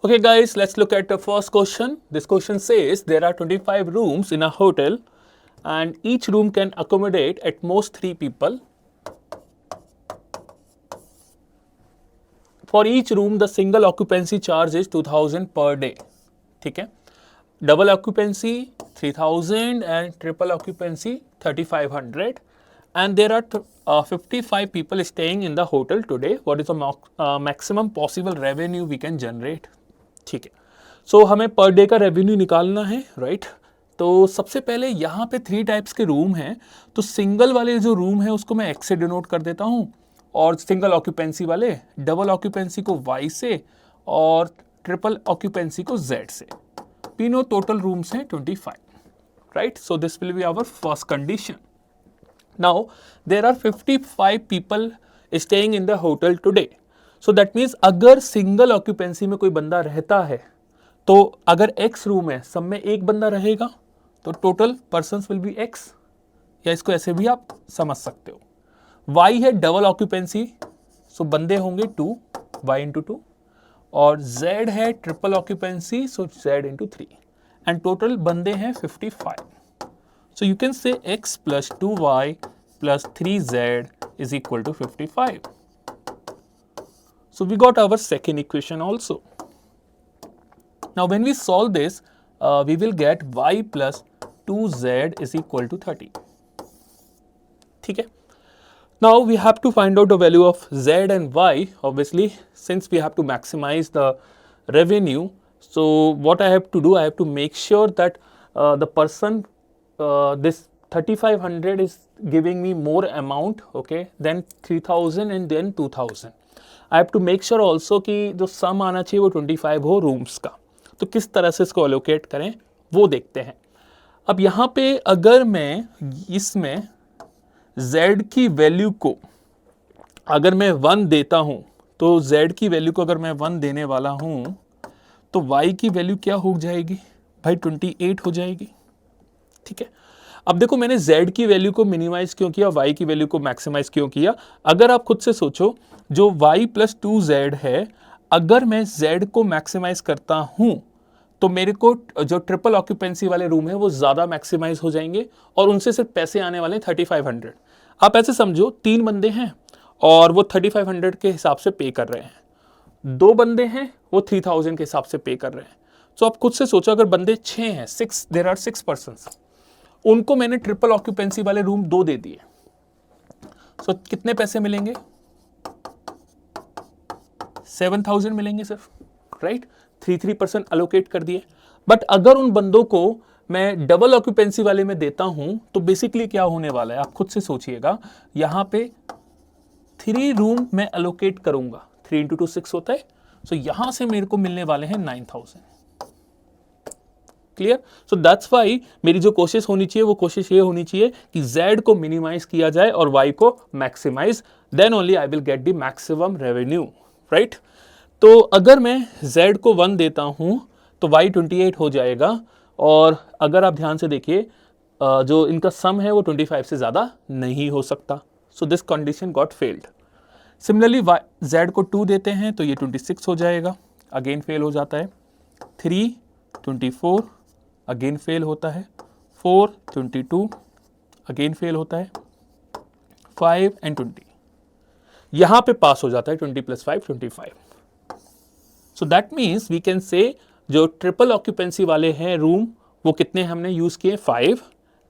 Okay guys, let's look at the first question. This question says there are 25 rooms in a hotel and each room can accommodate at most 3 people. For each room the single occupancy charge is 2000 per day. ठीक है, double occupancy 3000 and triple occupancy 3500 and there are 55 people staying in the hotel today. What is the maximum possible revenue we can generate? ठीक है, सो हमें per day का revenue निकालना है, right. तो सबसे पहले यहाँ पे 3 टाइप्स के रूम हैं, तो सिंगल वाले जो रूम है उसको मैं एक्स से डिनोट कर देता हूँ और सिंगल ऑक्यूपेंसी वाले डबल ऑक्यूपेंसी को वाई से और ट्रिपल ऑक्यूपेंसी को जेड से। तीनों टोटल रूम्स हैं 25, right. So this will be our first condition. Now there are 55 people staying in the hotel today. So that means अगर सिंगल ऑक्यूपेंसी में कोई बंदा रहता है तो अगर x रूम है, सब में एक बंदा रहेगा तो total persons will be x, या इसको ऐसे भी आप समझ सकते हो। y है डबल ऑक्यूपेंसी, सो बंदे होंगे 2, y इंटू 2, और z है triple occupancy, so z into 3, and total बंदे हैं 55। So you can say x plus 2y plus 3z is equal to 55। So we got our second equation also. Now when we solve this, we will get y plus 2z is equal to 30. ठीक है. Now we have to find out the value of z and y, obviously, since we have to maximize the revenue. So what I have to do, I have to make sure that the person, this 3500 is giving me more amount, okay, than 3000 and then 2000. I have to make sure also कि जो सम आना चाहिए वो 25 हो rooms का। तो किस तरह से इसको एलोकेट करें वो देखते हैं। अब यहाँ पे अगर मैं इसमें z की वैल्यू को अगर मैं 1 देता हूँ, तो z की वैल्यू को अगर मैं 1 देने वाला हूँ तो y की वैल्यू क्या हो जाएगी भाई, 28 हो जाएगी। ठीक है, अब देखो मैंने z की वैल्यू को मिनिमाइज क्यों किया, y की वैल्यू को मैक्सिमाइज क्यों किया। अगर आप खुद से सोचो, जो y प्लस 2z है, अगर मैं z को मैक्सिमाइज करता हूं तो मेरे को जो ट्रिपल ऑक्यूपेंसी वाले रूम है वो ज़्यादा मैक्सिमाइज हो जाएंगे और उनसे सिर्फ पैसे आने वाले 3500। आप ऐसे समझो 3 बंदे हैं और वो 3500 के हिसाब से पे कर रहे हैं, 2 बंदे हैं वो 3000 के हिसाब से पे कर रहे हैं। तो आप खुद से सोचो, अगर बंदे 6 हैं, 6, देयर आर 6 पर्सन्स, उनको मैंने ट्रिपल ऑक्यूपेंसी वाले रूम 2 दे दिए, सो कितने पैसे मिलेंगे, 7000 मिलेंगे सिर्फ, राइट। 3% अलोकेट कर दिए। बट अगर उन बंदों को मैं डबल ऑक्यूपेंसी वाले में देता हूं तो बेसिकली क्या होने वाला है, आप खुद से सोचिएगा। यहां पे 3 रूम मैं अलोकेट करूंगा, 3 इंटू 2 6 होता है, सो यहां से मेरे को मिलने वाले हैं 9000। क्लियर। सो दैट्स वाई मेरी जो कोशिश होनी चाहिए वो कोशिश ये होनी चाहिए कि z को मिनिमाइज किया जाए और y को maximize, then only I will get the maximum revenue, right. तो अगर मैं z को 1 देता हूं तो y 28 हो जाएगा, और अगर आप ध्यान से देखिए जो इनका सम है वो 25 से ज़्यादा नहीं हो सकता। So this condition got failed. Similarly z को 2 देते हैं तो ये 26 हो जाएगा, अगेन फेल हो जाता है। 3 24 अगेन फेल होता है। 4 22 अगेन फेल होता है। 5 एंड 20 यहां पे पास हो जाता है, 20 plus 5 25। So that means we can say जो ट्रिपल ऑक्यूपेंसी वाले हैं रूम वो कितने हमने यूज किए, 5,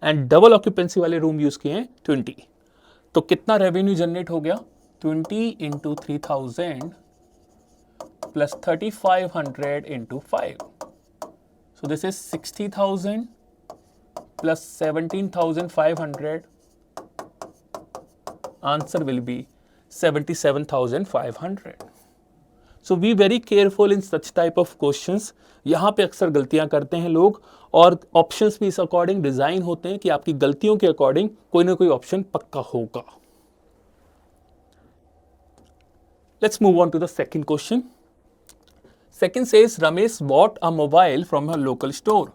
एंड डबल ऑक्यूपेंसी वाले रूम यूज किए 20। तो कितना रेवेन्यू जनरेट हो गया, 20 into 3000 plus 3500 into 5। So this is 60,000 plus 17,500. Answer will be 77,500. So be very careful in such type of questions. यहाँ पे अक्सर गलतियाँ करते हैं लोग, और ऑप्शंस भी इस अकॉर्डिंग डिजाइन होते हैं कि आपकी गलतियों के अकॉर्डिंग कोई ना कोई ऑप्शन पक्का होगा। Let's move on to the second question. Second says Ramesh bought a mobile from a local store.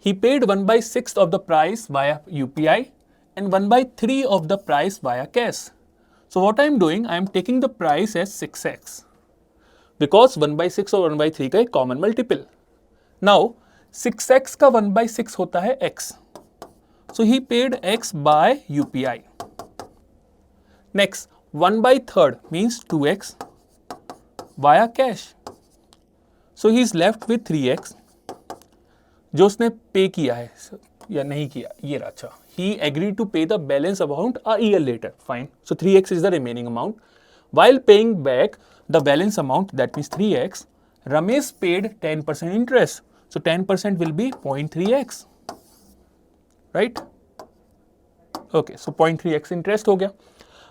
He paid 1/6 of the price via UPI and 1/3 of the price via cash. So what I am doing, I am taking the price as 6x. Because 1/6 और 1/3 का एक common multiple. Now 6x का 1/6 होता है x. So he paid x by UPI. Next, 1/3 means 2x via cash. So he is left with 3x. जो उसने पे किया है या नहीं किया, ये रहा. अच्छा, he agreed to pay the balance amount a year later. Fine. So 3x is the remaining amount. While paying back the balance amount, that means 3x, Ramesh paid 10% interest. So 10% will be 0.3x. Right? Okay, so 0.3x interest हो गया.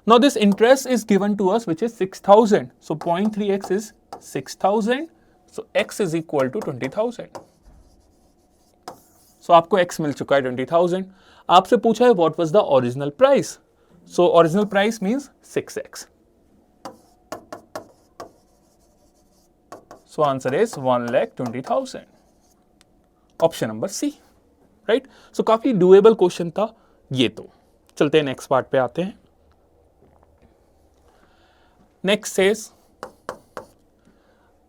Now this interest is given to us, which is 6,000. So 0.3x is 6,000. So x is equal to 20,000. So आपको x मिल चुका है 20,000. आपसे पूछा है what was the original price. So original price means 6x. So answer is 1,20,000. Option number C. Right? So काफी doable question था ये. तो चलते हैं नेक्स्ट पार्ट पे आते हैं. Next says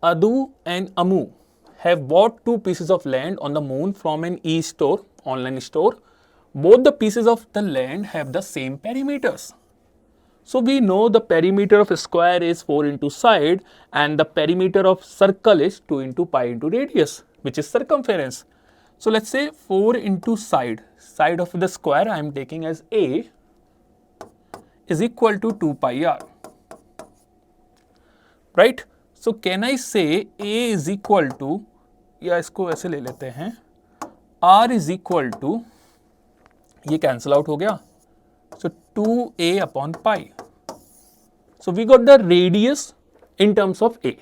Adu and Amu have bought 2 pieces of land on the moon from an e-store, online store. Both the pieces of the land have the same perimeters. So we know the perimeter of a square is 4 into side and the perimeter of circle is 2 into pi into radius, which is circumference. So let's say 4 into side of the square I am taking as A is equal to 2 pi r. Right? So can I say A is equal to, या इसको ऐसे ले लेते हैं, R is equal to, ये cancel out हो गया, so 2A upon pi. So we got the radius in terms of A,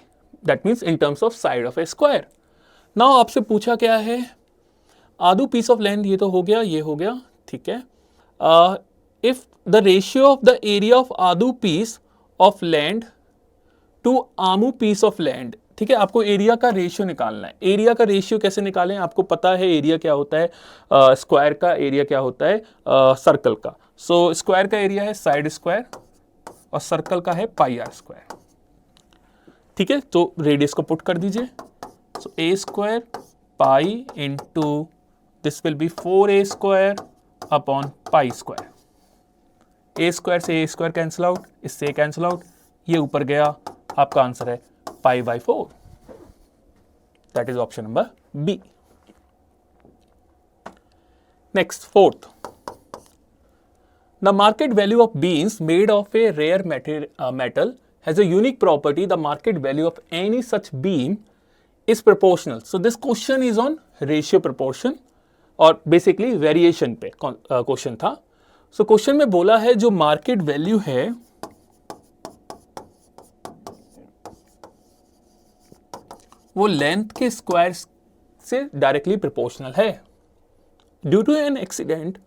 that means in terms of side of a square. Now आपसे पूछा क्या है, आदू piece of land, ये तो हो गया, ये हो गया, ठीक है. If the ratio of the area of Adu piece of land to Amu piece of land, ठीक है, आपको एरिया का रेशियो निकालना है. एरिया का रेशियो कैसे निकालें, आपको पता है एरिया क्या होता है, स्क्वायर का एरिया क्या होता है, सर्कल का. सो स्क्वायर का एरिया है साइड स्क्वायर और सर्कल का है पाई आर स्क्वायर. ठीक है, तो रेडियस को पुट कर दीजिए. So A square pi into this will be 4a square upon pi square. A square से ए स्क्वायर कैंसिल आउट, इससे कैंसिल आउट, ये ऊपर गया, आपका आंसर है pi by 4. That is option number B. Next, fourth, the market value of beams made of a rare metal has a unique property. The market value of any such beam is proportional. So this question is on ratio proportion और basically variation पे question था. So question में बोला है जो market value है वो length के स्क्वायर से डायरेक्टली प्रोपोर्शनल है. Due to an accident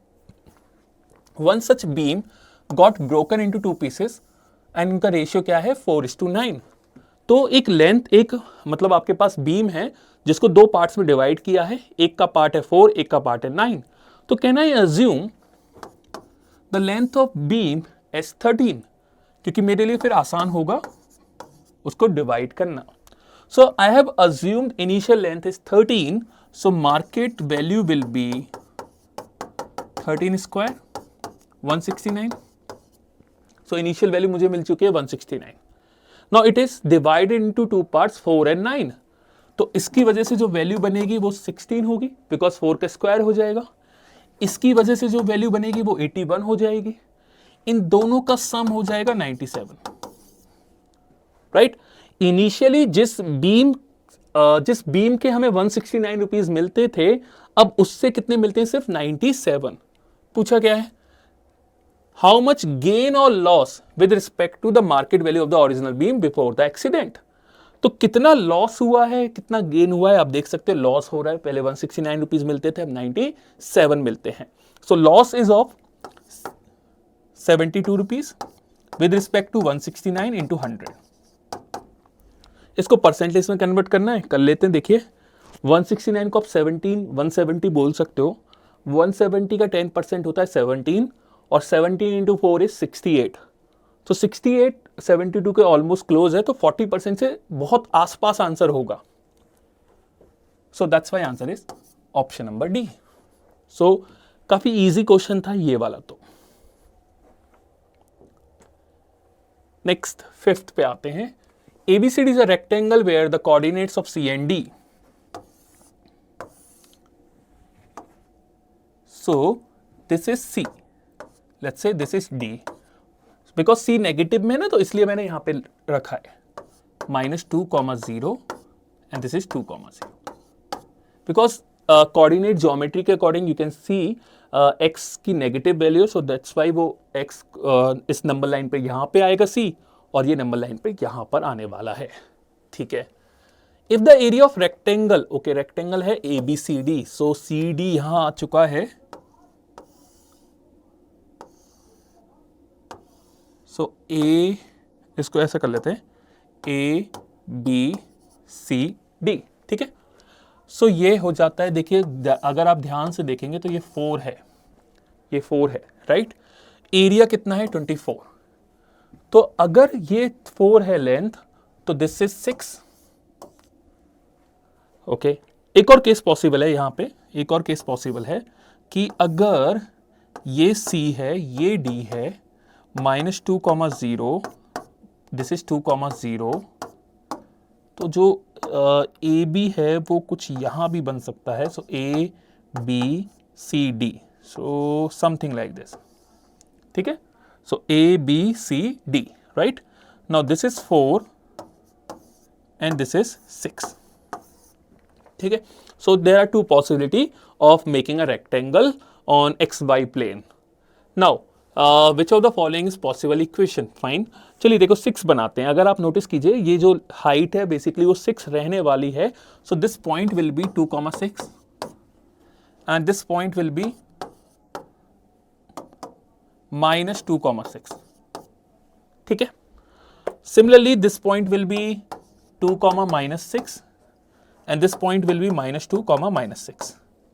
one such beam got broken into 2 pieces and उनका रेशियो क्या है 4:9. तो एक लेंथ, एक मतलब आपके पास बीम है जिसको 2 पार्ट्स में डिवाइड किया है, एक का पार्ट है 4, एक का पार्ट है 9. तो can I assume the length of beam as 13, क्योंकि मेरे लिए फिर आसान होगा उसको डिवाइड करना. So I have assumed initial length is 13. So market value will be 13 square 169. So initial value मुझे मिल चुकी है 169. Now it is divided into 2 parts 4 and 9. तो इसकी वजह से जो वैल्यू बनेगी वो 16 होगी बिकॉज 4 का स्क्वायर हो जाएगा. इसकी वजह से जो वैल्यू बनेगी वो 81 हो जाएगी. इन दोनों का सम हो जाएगा 97. राइट? इनिशियली जिस बीम के हमें 169 रुपीज मिलते थे, अब उससे कितने मिलते हैं, सिर्फ 97. पूछा क्या है, हाउ मच गेन और loss with respect to the market value of the original beam before the accident. तो कितना लॉस हुआ है, कितना गेन हुआ है, आप देख सकते हैं लॉस हो रहा है. पहले 169 रुपीज मिलते थे, अब 97 मिलते हैं. So loss is of 72 rupees with respect to 169 into 100. इसको परसेंटेज में कन्वर्ट करना है, कर लेते हैं. देखिए 169 को आप 170 बोल सकते हो. 170 का 10% होता है 17 और 17 इंटू 4 इज 68. तो 68 72 के ऑलमोस्ट क्लोज है, तो 40% से बहुत आसपास आंसर होगा. So that's why answer is option number D. So काफी इजी क्वेश्चन था ये वाला. तो नेक्स्ट 5th पे आते हैं. ABCD is a rectangle where the coordinates of C and D. So this is C. Let's say this is D. Because C negative में ना, तो इसलिए मैंने यहां पे रखा है -2, 0 and this is 2, 0. Because coordinate geometry के according you can see x की negative value, so that's Y वो x इस नंबर लाइन पे यहां पे आएगा C, और ये नंबर लाइन पे यहां पर आने वाला है. ठीक है. If the area of rectangle, okay rectangle है ABCD, सो CD यहां आ चुका है. सो A, इसको ऐसा कर लेते हैं ABCD. ठीक है. सो ये हो जाता है. देखिए अगर आप ध्यान से देखेंगे तो ये 4 है, ये 4 है, राइट. एरिया कितना है 24. तो अगर ये 4 है लेंथ, तो दिस इज 6. ओके. एक और केस पॉसिबल है यहां पे, एक और केस पॉसिबल है कि अगर ये C है, ये D है, -2, 0, दिस इज 2, 0, तो जो AB है वो कुछ यहां भी बन सकता है. सो ABCD, so something like this. ठीक है. So ABCD, right? Now this is 4 and this is 6. ठीक है. So there are two possibility of making a rectangle on XY plane. Now which of the following is possible equation? Fine. चलिए देखो 6 बनाते हैं. अगर आप नोटिस कीजिए ये जो हाइट है बेसिकली वो 6 रहने वाली है. So this point will be 2, 6 and this point will be -2, 6. ठीक है. Similarly this point will be 2, -6 and this point will be -2, -6.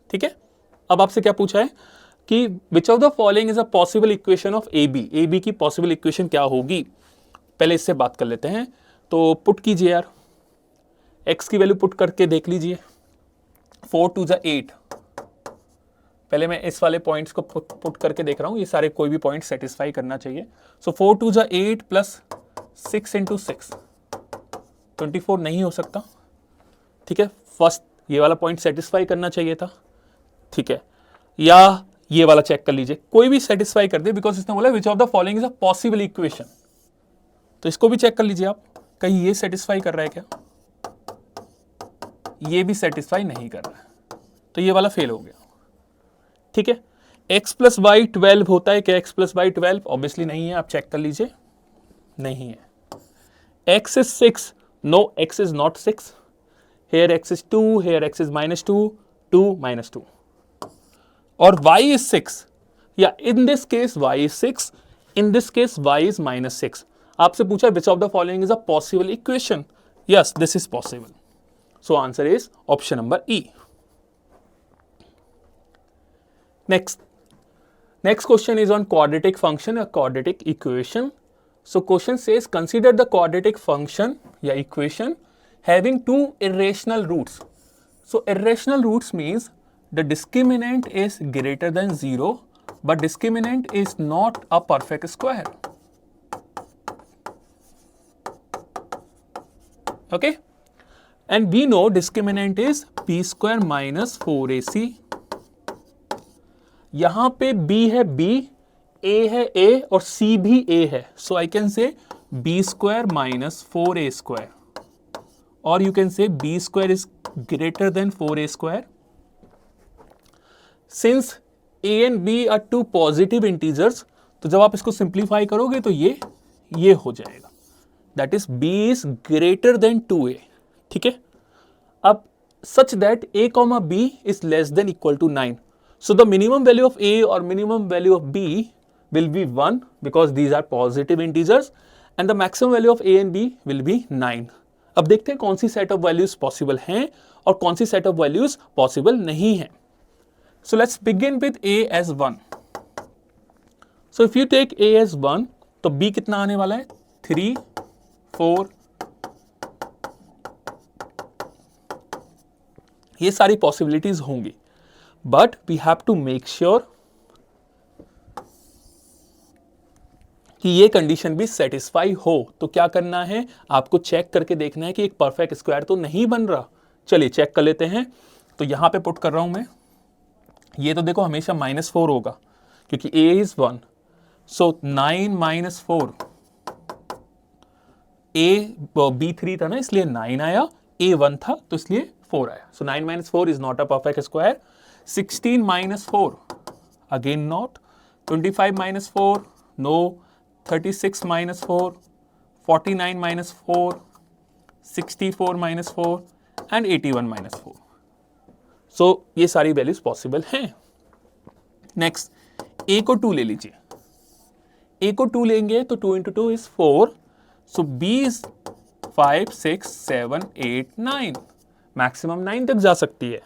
ठीक है. अब आपसे क्या पूछा है कि which of the following is a possible equation of AB? AB की possible equation क्या होगी? पहले इससे बात कर लेते हैं. तो पुट कीजिए यार, x की वैल्यू पुट करके देख लीजिए. 4 2 8. पहले मैं इस वाले पॉइंट्स को पुट करके देख रहा हूं. ये सारे कोई भी पॉइंट सेटिस्फाई करना चाहिए. सो 4 2 8 प्लस 6 × 6 24 नहीं हो सकता. ठीक है. फर्स्ट ये वाला पॉइंट सेटिस्फाई करना चाहिए था. ठीक है. या ये वाला चेक कर लीजिए, कोई भी सेटिस्फाई कर दे, बिकॉज इसने बोला विच of the following is a possible equation. तो इसको भी चेक कर लीजिए आप, कहीं ये सेटिस्फाई कर रहा है क्या? ये भी सेटिस्फाई नहीं कर रहा है, तो ये वाला फेल हो गया. ठीक है. x + y 12 होता है क्या? x + y 12 ऑब्वियसली नहीं है. आप चेक कर लीजिए, नहीं है. x is 6, no, x is not 6. Here x is 2, here x is -2, 2 -2. और y is 6. Yeah, in this case y is 6, in this case y is -6. आपसे पूछा which of the following is a possible equation? Yes, this is possible. So answer is option number E. Next question is on quadratic function, a quadratic equation. So question says consider the quadratic function या equation having two irrational roots. So irrational roots means the discriminant is greater than 0, but discriminant is not a perfect square. Okay, and we know discriminant is b square minus 4ac. यहां पे b है b, a है a और c भी a है. So I can say b square minus 4a square, or you can say b square is greater than 4a square. Since a and b are two positive integers, तो जब आप इसको simplify करोगे तो ये हो जाएगा. That is b is greater than 2a. ठीक है. अब such that a comma b is less than equal to 9. So the minimum value of a or minimum value of b will be 1 because these are positive integers, and the maximum value of a and b will be 9. अब देखते हैं कौन सी set of values possible हैं और कौन सी set of values possible नहीं है. So let's begin with a as 1. So if you take a as 1, तो b कितना आने वाला है? 3, 4, ये सारी पॉसिबिलिटीज होंगी, but we have to make sure कि ये कंडीशन भी सेटिस्फाई हो। तो क्या करना है, आपको चेक करके देखना है कि एक परफेक्ट स्क्वायर तो नहीं बन रहा। चलिए चेक कर लेते हैं। तो यहां पे पुट कर रहा हूं मैं, ये तो देखो हमेशा -4 होगा क्योंकि a इज 1, सो 9 - 4, b3 था ना इसलिए 9 आया, a 1 था तो इसलिए 4 आया। So 9 - 4 is not a perfect square. 16 - 4 again not, 25 - 4 no, 36 - 4, 49 - 4, 64 - 4 and 81 - 4। So ये सारी वैल्यूज पॉसिबल हैं। नेक्स्ट, a को 2 ले लीजिए। a को 2 लेंगे तो 2 × 2 is 4, so b is 5, 6, 7, 8, 9, maximum 9 तक जा सकती है।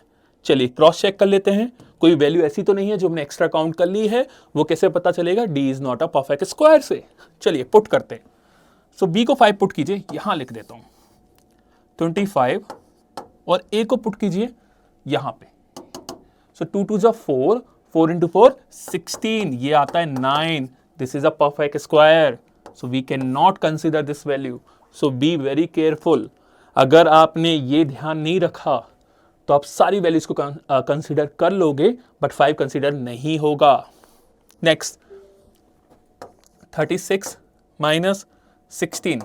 चलिए क्रॉस चेक कर लेते हैं, कोई वैल्यू ऐसी तो नहीं है जो हमने एक्स्ट्रा काउंट कर ली है, वो कैसे पता चलेगा, d is not a perfect square से। चलिए पुट करते हैं। सो b को 5 पुट कीजिए, यहां लिख देता हूं 25, और a को पुट कीजिए यहां पे। सो 2 2 जा 4, 4 × 4 16, ये आता है 9। This is a perfect square, so we can not consider this value. So be very careful. अगर आपने ये ध्यान नहीं रखा तो आप सारी वैल्यूज को कंसिडर कर लोगे, बट 5 कंसिडर नहीं होगा। Next, 36 - 16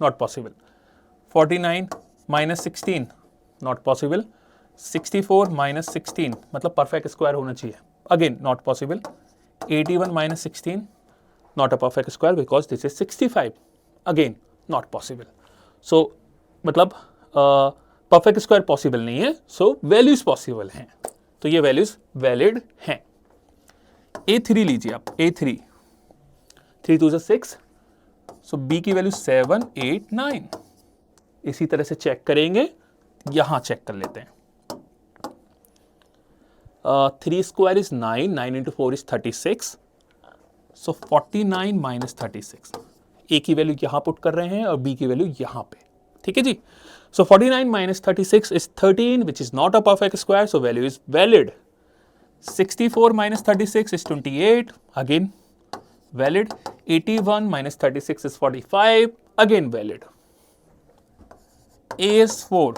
not possible, 49 - 16 not possible, 64 - 16 मतलब परफेक्ट स्क्वायर होना चाहिए, again not possible, 81 - 16 not a perfect square because this is 65, again not possible. So मतलब परफेक्ट स्क्वायर पॉसिबल नहीं है, सो वैल्यूज पॉसिबल हैं, तो ये वैल्यूज वैलिड हैं। a3 लीजिए आप, a3, 3 2 जा 6, सो b की वैल्यू 7, 8, 9। इसी तरह से चेक करेंगे, यहां चेक कर लेते हैं। 3 square is 9, 9 × 4 is 36, so 49 - 36। a की वैल्यू यहां पुट कर रहे हैं और b की वैल्यू यहां पे, ठीक है जी। सो 49 - 36 is 13 which is not a perfect square, so value is valid. 64 - 36 is 28, again valid. 81 - 36 is 45, again valid. A is 4,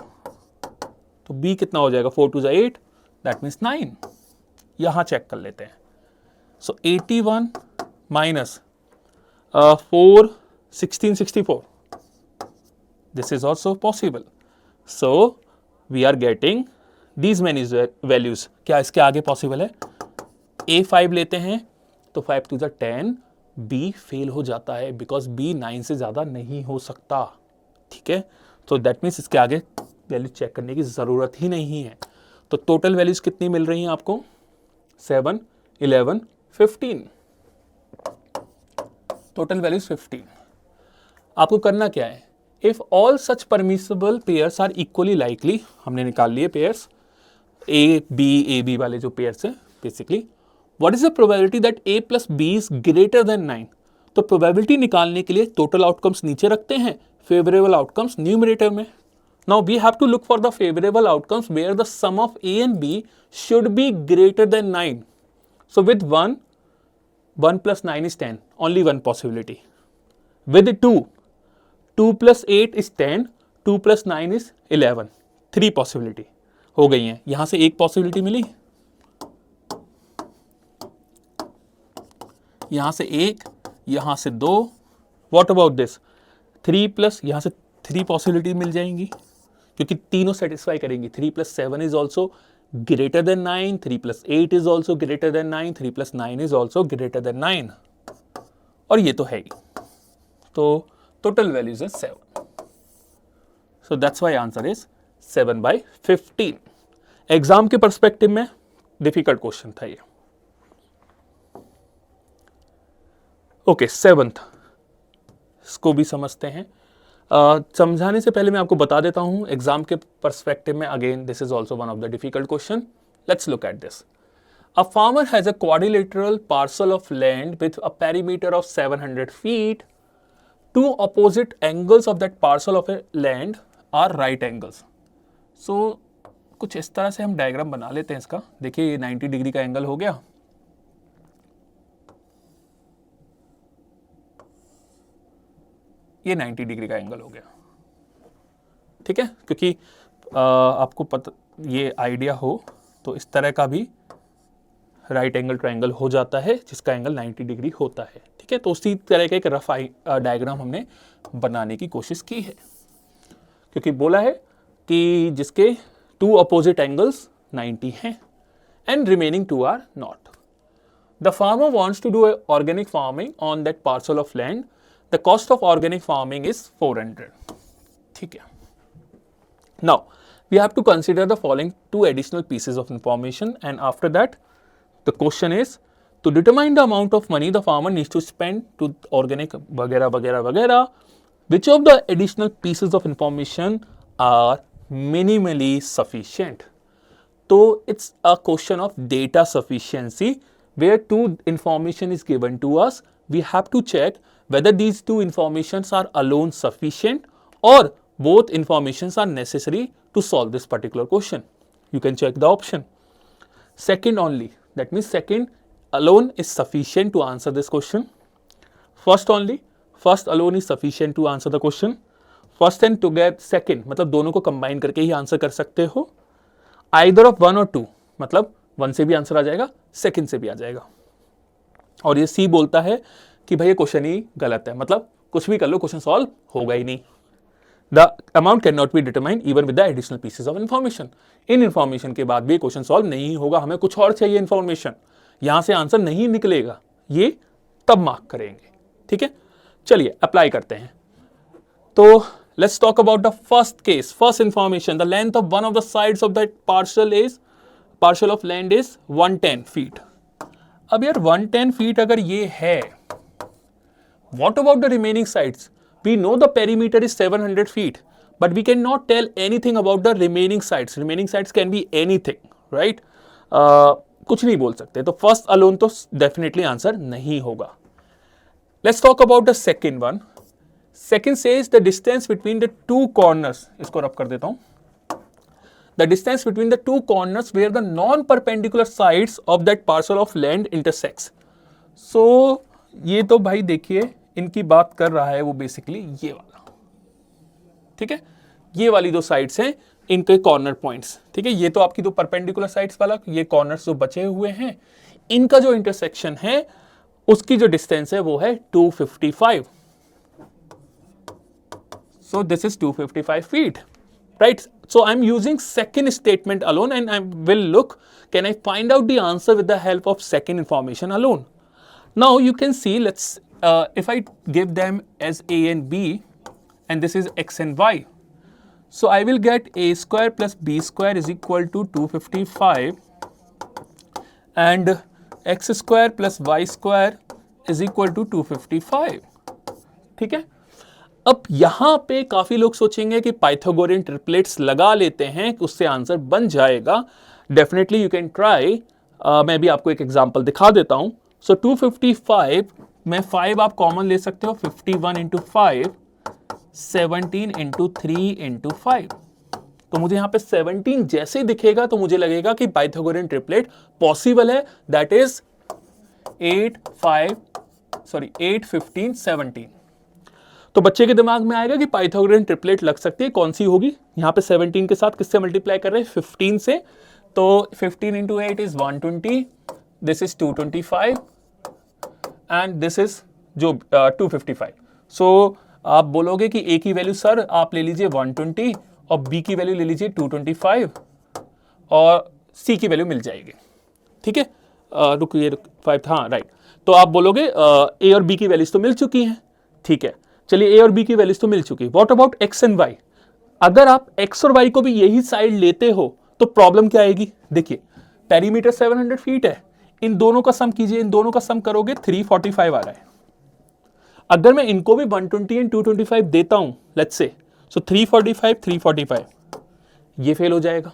तो B कितना हो जाएगा, 4 2 8, that means 9। यहां चेक कर लेते हैं। So 81 minus 4, 16, 64. This is also possible. So we are getting these many values। क्या इसके आगे पॉसिबल है? A5 लेते हैं तो 5 2 10, B फेल हो जाता है बिकॉज B 9 से ज्यादा नहीं हो सकता, ठीक है। तो दैट मीन्स इसके आगे वैल्यू चेक करने की जरूरत ही नहीं है। तो टोटल वैल्यूज कितनी मिल रही हैं आपको, 7, 11, 15, टोटल वैल्यूज 15। आपको करना क्या है, if all such permissible pairs are equally likely, हमने निकाल लिए पेयर्स ए बी वाले जो पेयर्स हैं basically, what is the probability that a plus B is greater than 9। तो प्रोबेबिलिटी निकालने के लिए टोटल आउटकम्स नीचे रखते हैं, फेवरेबल आउटकम्स न्यूमरेटर में। Now we have to look for the favourable outcomes where the sum of a and b should be greater than 9। So with 1 plus 9 is 10, only one possibility. With 2, 2 plus 8 is 10, 2 plus 9 is 11, 3 possibility हो गई हैं। यहां से एक possibility मिली, यहां से एक, यहां से 2, व्हाट अबाउट दिस 3 प्लस, यहां से 3 पॉसिबिलिटी मिल जाएंगी क्योंकि तीनों सेटिस्फाई करेंगी। 3 plus 7 is also greater than 9, 3 plus 8 is also greater than 9, 3 plus 9 is also greater than 9, और ये तो है ही। तो टोटल वैल्यूज है 7, सो that's why answer is 7/15। Exam के पर्सपेक्टिव में डिफिकल्ट क्वेश्चन था ये। ओके, 7th, इसको भी समझते हैं। समझाने से पहले मैं आपको बता देता हूं एग्जाम के पर्सपेक्टिव में, again this is also one of the difficult question. Let's look at this. A farmer has a quadrilateral parcel of land with a perimeter of 700 feet. Two opposite angles of that parcel of a land are right angles. So कुछ इस तरह से हम diagram बना लेते हैं इसका। देखिए ये 90 डिग्री का एंगल हो गया, ये 90 डिग्री का एंगल हो गया, ठीक है। क्योंकि आपको पता ये आइडिया हो तो इस तरह का भी राइट एंगल ट्रायंगल हो जाता है जिसका एंगल 90 डिग्री होता है, ठीक है। तो उसी तरह का एक रफ डायग्राम हमने बनाने की कोशिश की है, क्योंकि बोला है कि जिसके टू अपोजिट एंगल्स 90 हैं and remaining two are not. The farmer wants to do organic farming on that parcel of land, the cost of organic farming is 400, ठीक है। Now we have to consider the following two additional pieces of information, and after that the question is to determine the amount of money the farmer needs to spend to organic वगैरह वगैरह वगैरह, which of the additional pieces of information are minimally sufficient. So it's a question of data sufficiency where two information is given to us. We have to check whether these two informations are alone sufficient or both informations are necessary to solve this particular question. You can check the option second only, that means second alone is sufficient to answer this question. First alone is sufficient to answer the question. First and together second मतलब दोनों को combine करके ही answer कर सकते हो। either of one or two मतलब one से भी आंसर आ जाएगा, सेकंड से भी आ जाएगा। और ये सी बोलता है कि भाई ये क्वेश्चन ही गलत है, मतलब कुछ भी कर लो क्वेश्चन सॉल्व होगा ही नहीं। The amount cannot be determined even with the additional pieces of information. In information के बाद भी क्वेश्चन सॉल्व नहीं होगा, हमें कुछ और चाहिए इंफॉर्मेशन, यहां से आंसर नहीं निकलेगा, ये तब मार्क करेंगे, ठीक है। चलिए अप्लाई करते हैं। तो let's talk about the first case, first information, the length of one of the sides of that parcel of land is 110 feet. अब यार 110 फीट अगर ये है, what about the remaining sides? We know the perimeter is 700 feet, but we cannot tell anything about the remaining sides. Remaining sides can be anything, right? कुछ नहीं बोल सकते, तो फर्स्ट अलोन तो डेफिनेटली आंसर नहीं होगा। Let's talk about the second one. Second says the distance between the two corners. इसको रब कर देता हूं। The distance between the two corners where the non-perpendicular sides of that parcel of land intersects. So ये तो भाई देखिए इनकी बात कर रहा है वो बेसिकली ये वाला, ठीक है। ये वाली दो साइड्स हैं इनके कॉर्नर पॉइंट्स, ठीक है। ये तो आपकी दो परपेंडिकुलर साइड्स वाला, ये कॉर्नर्स जो बचे हुए हैं इनका जो इंटरसेक्शन है उसकी जो डिस्टेंस है वो है 255। सो this is 255 feet, right. So I am using second statement alone and I will look can I find out the answer with the help of second information alone. Now you can see, let's if I give them as a and b and this is x and y, so I will get a square plus b square is equal to 255 and x square plus y square is equal to 255, ठीक है। अब यहां पे काफी लोग सोचेंगे कि Pythagorean triplets लगा लेते हैं कि उससे आंसर बन जाएगा। डेफिनेटली यू कैन ट्राई, मैं भी आपको एक एग्जांपल दिखा देता हूं। सो 255 में 5 आप कॉमन ले सकते हो, 51 इंटू 5, 17 इंटू 3 इंटू 5। तो मुझे यहाँ पे 17 जैसे ही दिखेगा तो मुझे लगेगा कि पाइथागोरियन ट्रिपलेट पॉसिबल है, दैट इज 8, 15, 17। तो बच्चे के दिमाग में आएगा कि पाइथागोरियन ट्रिपलेट लग सकती है, कौन सी होगी? यहाँ पे 17 के साथ किससे मल्टीप्लाई कर रहे हैं? 15 से। तो 15 into 8 is 120, this is 225 and this is जो 255। सो आप बोलोगे कि ए की वैल्यू सर आप ले लीजिए 120 और बी की वैल्यू ले लीजिए 225 और सी की वैल्यू मिल जाएगी, ठीक है। रुकिए 5, हाँ राइट। तो आप बोलोगे ए और बी की वैल्यूज तो मिल चुकी हैं, ठीक है। चलिए ए और बी की वैल्यूज तो मिल चुकी है, what about X and Y? अगर आप एक्स और वाई को भी यही साइड लेते हो तो प्रॉब्लम क्या आएगी? देखिए पेरीमीटर 700 फीट है, इन दोनों का सम कीजिए, इन दोनों का सम करोगे 345 आ रहा है। अगर मैं इनको भी 120 एंड 225 देता हूं लेट्स से, सो 345 ये फेल हो जाएगा,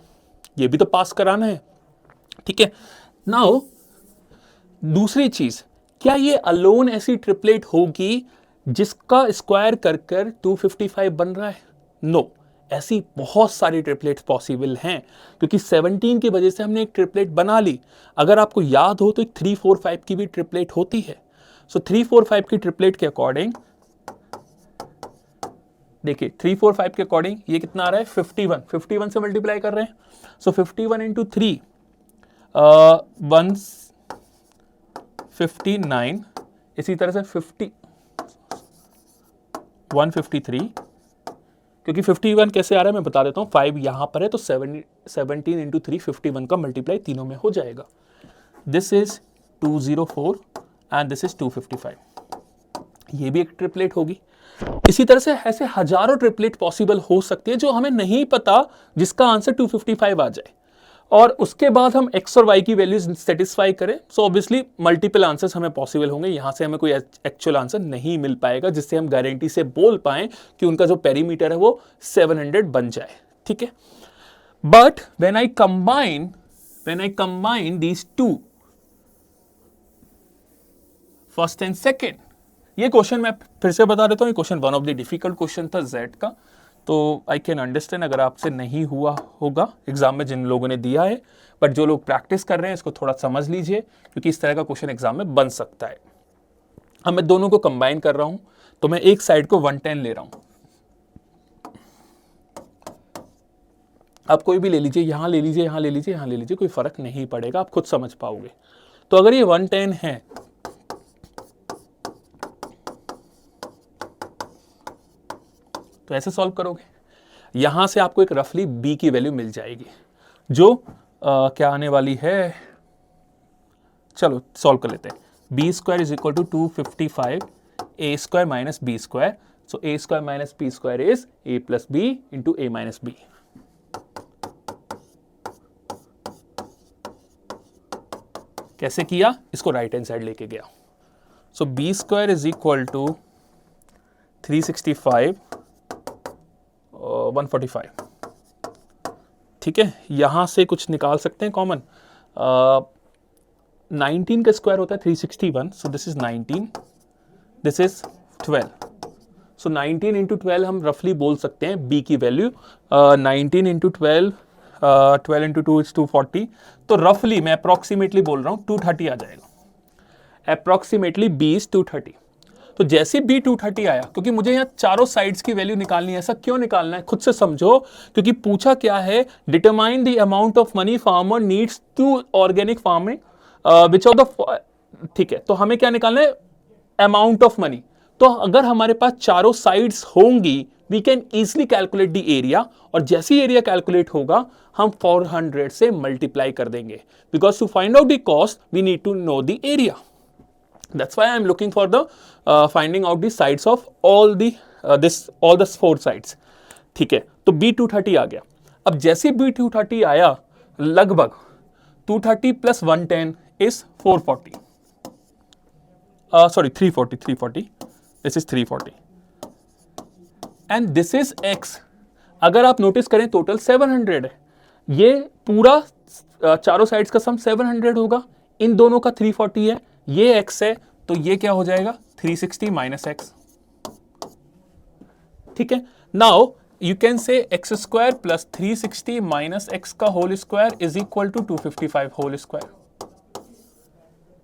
ये भी तो पास कराना है, ठीक है। नाउ दूसरी चीज, क्या ये अलोन ऐसी ट्रिपलेट होगी जिसका स्क्वायर कर कर 255 बन रहा है? नो, ऐसी बहुत सारी ट्रिपलेट्स पॉसिबल हैं, क्योंकि 17 की वजह से हमने एक ट्रिपलेट बना ली। अगर आपको याद हो तो एक 3 4 5 की भी ट्रिपलेट होती है। सो 3 4 5 की ट्रिपलेट के अकॉर्डिंग देखिए 3 4 5 के अकॉर्डिंग ये कितना आ रहा है? 51। 51 से मल्टीप्लाई कर रहे हैं, सो 51 इंटू 3 159। इसी तरह से 153, क्योंकि 51 कैसे आ रहा है मैं बता देता हूँ। 5 यहां पर है तो 17 इंटू 3 51 का मल्टीप्लाई तीनों में हो जाएगा। This is 204 and this is 255। ये भी एक ट्रिपलेट होगी। इसी तरह से ऐसे हजारों ट्रिपलेट पॉसिबल हो सकती है जो हमें नहीं पता, जिसका आंसर 255 आ जाए, और उसके बाद हम x और y की वैल्यूज सेटिस्फाई करें। सो ऑब्वियसली मल्टीपल आंसर्स हमें पॉसिबल होंगे। यहां से हमें कोई एक्चुअल आंसर नहीं मिल पाएगा जिससे हम गारंटी से बोल पाएं कि उनका जो पेरीमीटर है वो 700 बन जाए, ठीक है। But when I combine these two, first and second, ये क्वेश्चन मैं फिर से बता देता हूँ, ये question one of the difficult question था जेड का, तो आई कैन अंडरस्टैंड अगर आपसे नहीं हुआ होगा एग्जाम में जिन लोगों ने दिया है, बट जो लोग प्रैक्टिस कर रहे हैं इसको थोड़ा समझ लीजिए, क्योंकि इस तरह का क्वेश्चन एग्जाम में बन सकता है। अब मैं दोनों को कंबाइन कर रहा हूं, तो मैं एक साइड को 110 ले रहा हूं। आप कोई भी ले लीजिए, यहां ले लीजिए, यहां ले लीजिए, यहां ले लीजिए, कोई फर्क नहीं पड़ेगा, आप खुद समझ पाओगे। तो अगर ये 110 है तो ऐसे सॉल्व करोगे, यहां से आपको एक रफली b की वैल्यू मिल जाएगी, जो क्या आने वाली है, चलो सॉल्व कर लेते हैं। B square is equal to 255 A square minus B square. So A square minus B square is A plus B into A minus B. कैसे किया? इसको राइट हैंड साइड लेके गया। So B square is equal to 365 145, ठीक है। यहां से कुछ निकाल सकते हैं कॉमन। 19 का स्क्वायर होता है 361, सो this is 19, this is 12। So 19 into 12 हम रफली बोल सकते हैं b की वैल्यू 19 इंटू 12, 12 इंटू 2 इज 240। तो रफली मैं अप्रॉक्सीमेटली बोल रहा हूं 230 आ जाएगा। Approximately b is 230। तो जैसे b 230 आया, क्योंकि मुझे यहाँ चारों साइड्स की वैल्यू निकालनी है। ऐसा क्यों निकालना है खुद से समझो, क्योंकि पूछा क्या है, determine the amount of money farmer needs to organic farming which of the, ठीक है। तो हमें क्या निकालना है? Amount of money. तो अगर हमारे पास चारों साइड्स होंगी, we can easily calculate the area, और जैसे ही एरिया कैलकुलेट होगा हम 400 से मल्टीप्लाई कर देंगे, because to find out the cost we need to know the area. That's why I am looking for the finding out the sides of all the all the 4 sides, ठीक है। तो B230 आ गया। अब जैसे B230 आया, लगभग 230 plus 110 is 440, sorry 340, this is 340 and this is x। अगर आप नोटिस करें टोटल 700 है, ये पूरा चारों साइड्स का सम 700 होगा, इन दोनों का 340 है, ये x है, तो ये क्या हो जाएगा 360 माइनस एक्स, ठीक है। Now you can say X square plus 360 minus X का whole square is equal to 255 whole square,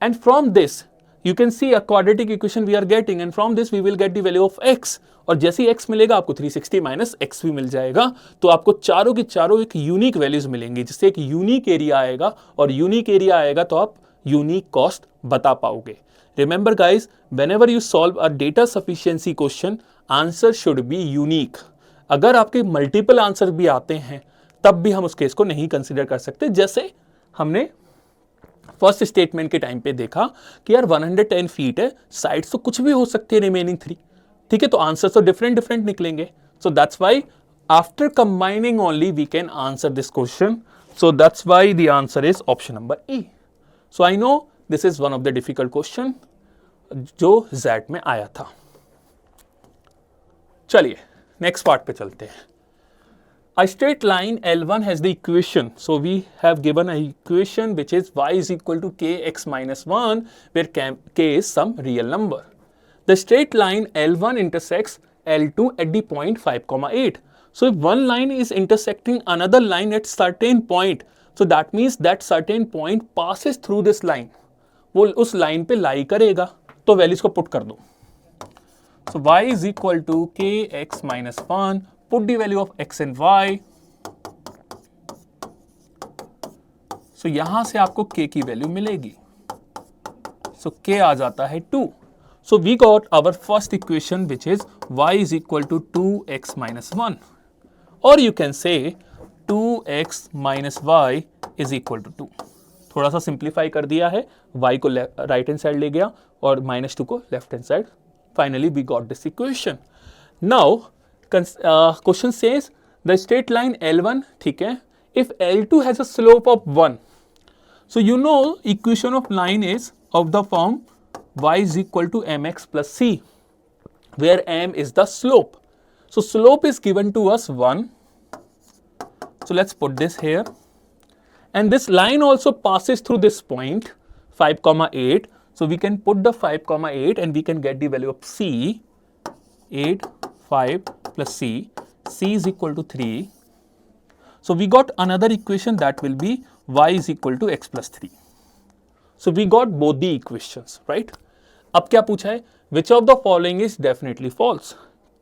and from this you can see a quadratic equation we are getting, and from this we will get the value of x, और जैसे ही x मिलेगा आपको 360 minus x भी मिल जाएगा। तो आपको चारों की चारों एक यूनिक वैल्यूज मिलेंगी, जिससे एक यूनिक एरिया आएगा, और यूनिक एरिया आएगा तो आप यूनिक कॉस्ट बता पाओगे। Remember guys, whenever you solve a data sufficiency question, answer should be unique. अगर आपके मल्टीपल आंसर भी आते हैं तब भी हम उस केस को नहीं कंसिडर कर सकते, जैसे हमने फर्स्ट स्टेटमेंट के टाइम पे देखा कि यार 110 फीट है, साइड्स तो कुछ भी हो सकती है रिमेनिंग 3, ठीक है। तो आंसर तो डिफरेंट डिफरेंट निकलेंगे। So that's why after combining only we can answer this question. So that's why the answer is option number E. So I know this is one of the difficult question जो जेड में आया था। चलिए next part पे चलते हैं। A straight line L1 has the equation. So we have given a equation which is y is equal to kx minus 1, where k is some real number. the straight line L1 intersects L2 at the point 5,8. So if one line is intersecting another line at certain point, so that means that certain point passes through this line. वो उस line पे लाई करेगा, तो values को put कर दो. So y is equal to kx minus 1. Put the value of x and y. So यहां से आपको k की वैल्यू मिलेगी. So k आ जाता है 2. So we got our first equation, which is y is equal to 2x minus 1. Or you can say 2x minus y is equal to 2. थोड़ा सा simplify कर दिया है, y को राइट हैंड साइड ले गया और -2 को left hand side. Finally we got this equation. Now question says the straight line L1, ठीक है, if L2 has a slope of 1, so you know equation of line is of the form y is equal to mx plus c, where m is the slope. So slope is given to us 1. So let's put this here, and this line also passes through this point 5,8. So we can put the 5,8 and we can get the value of c. 8, 5 plus c. C is equal to 3. So we got another equation that will be y is equal to x plus 3. So we got both the equations, right? अब क्या पूछा है? Which of the following is definitely false?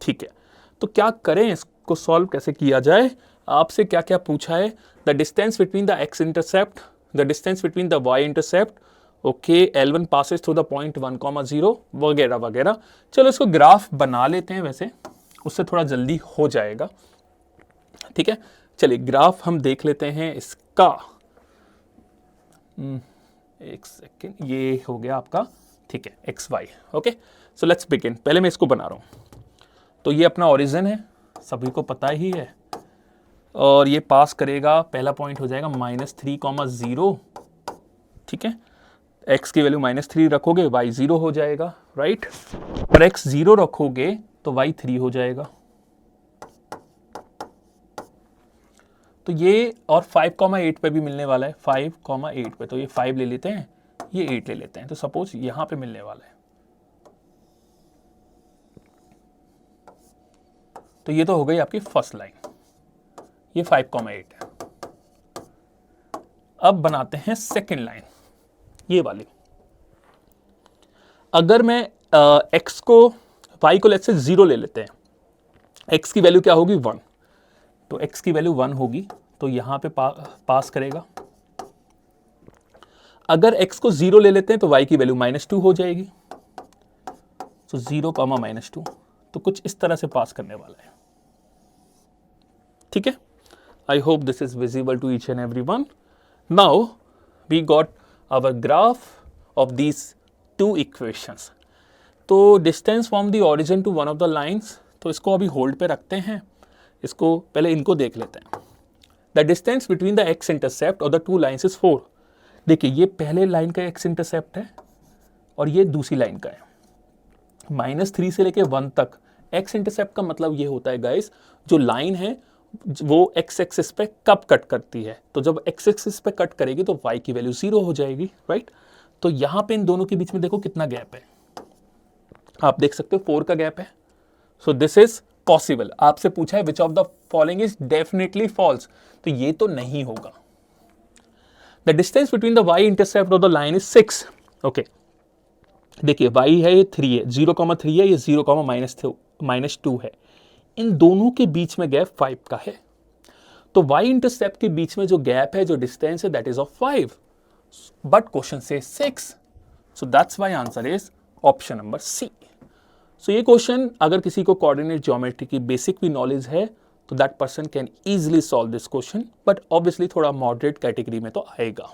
ठीक है, तो क्या करें, इसको सॉल्व कैसे किया जाए? आपसे क्या क्या पूछा है? The distance between the x intercept, the distance between the y intercept, okay, L1 passes through the point 1,0 वगैरह वगैरह. चलो इसको ग्राफ बना लेते हैं, वैसे उससे थोड़ा जल्दी हो जाएगा. ठीक है, चलिए ग्राफ हम देख लेते हैं इसका. एक सेकेंड, ये हो गया आपका. ठीक है, X Y. Okay, so let's begin. पहले मैं इसको बना रहा हूँ. तो ये अपना ओरिजिन है, सभी को पता ही है, और ये पास करेगा, पहला पॉइंट हो जाएगा -3,0. ठीक है, x की वैल्यू -3 रखोगे y 0 हो जाएगा, राइट? और x 0 रखोगे तो y 3 हो जाएगा. तो ये और 5,8 पे भी मिलने वाला है. 5,8 पे तो ये 5 ले लेते हैं, ये 8 ले लेते हैं. तो सपोज यहां पे मिलने वाला है. तो ये तो हो गई आपकी फर्स्ट लाइन, ये 5,8 है. अब बनाते हैं सेकेंड लाइन, ये वाली. अगर मैं x को y को लेट्स से 0 ले लेते हैं, x की वैल्यू क्या होगी 1, तो x की वैल्यू 1 होगी, तो यहां पे पास करेगा. अगर x को 0 ले लेते हैं तो y की वैल्यू -2 हो जाएगी. तो 0, -2, तो कुछ इस तरह से पास करने वाला है. ठीक है, I hope this is visible to each and every one. Now we got our graph of these two equations. तो distance from the origin to one of the lines, तो इसको अभी होल्ड पे रखते हैं. इसको पहले इनको देख लेते हैं. The distance between the x intercept और the two lines is 4. देखिए ये पहले लाइन का x intercept है और ये दूसरी लाइन का है. -3 से लेके 1 तक x intercept का मतलब ये होता है गाइस, जो लाइन है वो x एक्सिस पे कब कट करती है. तो जब x एक्सिस पे कट करेगी तो y की वैल्यू 0 हो जाएगी, राइट? तो यहां पे इन दोनों के बीच में देखो कितना गैप है, आप देख सकते हो 4 का गैप है. So this is possible. आपसे पूछा है which of the following is definitely false, तो ये तो नहीं होगा. The distance between the y intercept of the line is 6. Okay, देखिए y है, ये 3 है, 0,3 है, ये 0,-2 है. इन दोनों के बीच में गैप 5 का है. तो y इंटरसेप्ट के बीच में जो गैप है, जो डिस्टेंस है, that is of 5. But question से 6, so that's why answer is option number C. So ये क्वेश्चन अगर किसी को कोऑर्डिनेट ज्योमेट्री की बेसिक भी नॉलेज है तो that person can easily solve this question, but obviously थोड़ा मॉडरेट कैटेगरी में तो आएगा.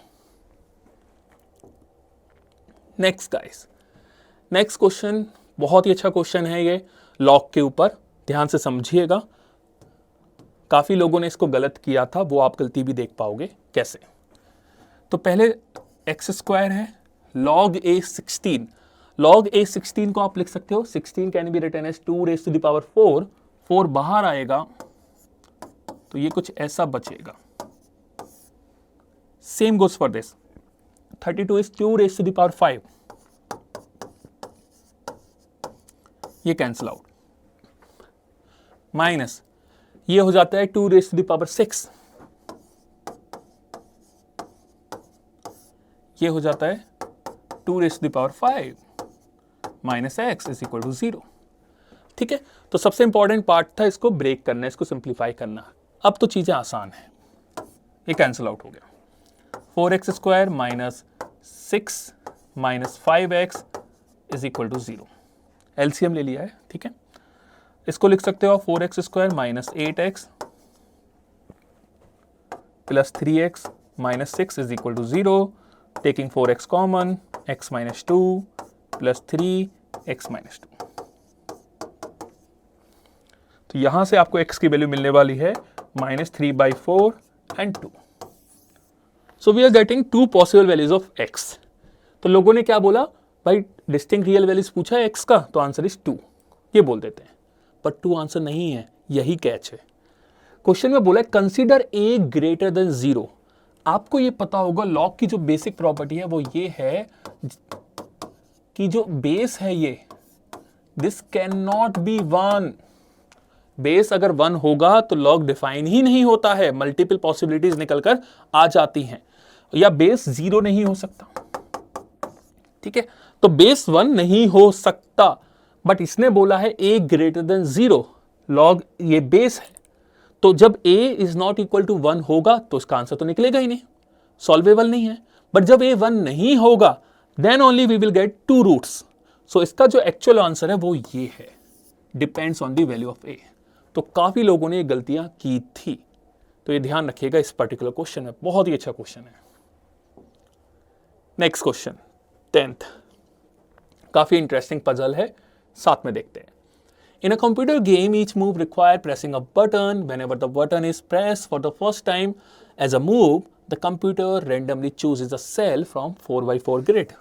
नेक्स्ट गाइस, नेक्स्ट क्वेश्चन बहुत ही अच्छा क्वेश्चन है. ये लॉग के ऊपर ध्यान से समझिएगा. काफी लोगों ने इसको गलत किया था, वो आप गलती भी देख पाओगे कैसे. तो पहले x² है, log a16. log a16 को आप लिख सकते हो, 16 can be written as 2 raised to the power 4. 4 बाहर आएगा तो ये कुछ ऐसा बचेगा. Same goes for this. 32 is 2 raised to the power 5. ये कैंसिल आउट, माइनस ये हो जाता है 2 raised to the power 6, ये हो जाता है 2 raised to the power 5 minus X is equal to 0। ठीक है, तो सबसे इंपॉर्टेंट पार्ट था इसको ब्रेक करना, इसको सिंप्लीफाई करना। अब तो चीजें आसान है, ये कैंसिल आउट हो गया। 4x square minus 6 minus 5x is equal to 0, LCM ले लिया है। ठीक है, इसको लिख सकते हो 4x square minus 8x plus 3x minus 6 is equal to 0, taking 4x common, x minus 2 plus 3x minus 2। तो यहां से आपको x की वैल्यू मिलने वाली है -3/4 and 2। So we are getting 2 possible values of x। तो लोगों ने क्या बोला भाई, डिस्टिंक्ट रियल वैल्यूज पूछा है x का, तो आंसर इज 2, ये बोल देते हैं। पर 2 आंसर नहीं है, यही कैच है। क्वेश्चन में बोला है कंसीडर a ग्रेटर देन 0। आपको ये पता होगा लॉग की जो बेसिक प्रॉपर्टी है वो ये है कि जो बेस है ये, this can not be 1। Base अगर 1 होगा तो लॉग डिफाइन ही नहीं होता है, मल्टीपल पॉसिबिलिटीज निकलकर आ जाती हैं, या बेस 0 नहीं हो सकता। ठीक है, तो बेस 1 नहीं हो सकता, बट इसने बोला है a ग्रेटर देन 0, लॉग ये बेस है, तो जब a is not equal to 1 होगा तो इसका आंसर तो निकलेगा ही नहीं, सॉल्वेबल नहीं है। बट जब a 1 नहीं होगा then only we will get 2 roots. So इसका जो एक्चुअल आंसर है वो ये है, depends on the value of a। तो काफी लोगों ने ये गलतियां की थी, तो ये ध्यान रखिएगा इस पर्टिकुलर क्वेश्चन में, बहुत ही अच्छा क्वेश्चन है। नेक्स्ट क्वेश्चन 10th, काफी इंटरेस्टिंग पजल है, साथ में देखते हैं। In a computer game, each move requires pressing a button. Whenever the button is pressed for the first time as a move, the computer randomly chooses a cell from 4x4 grid.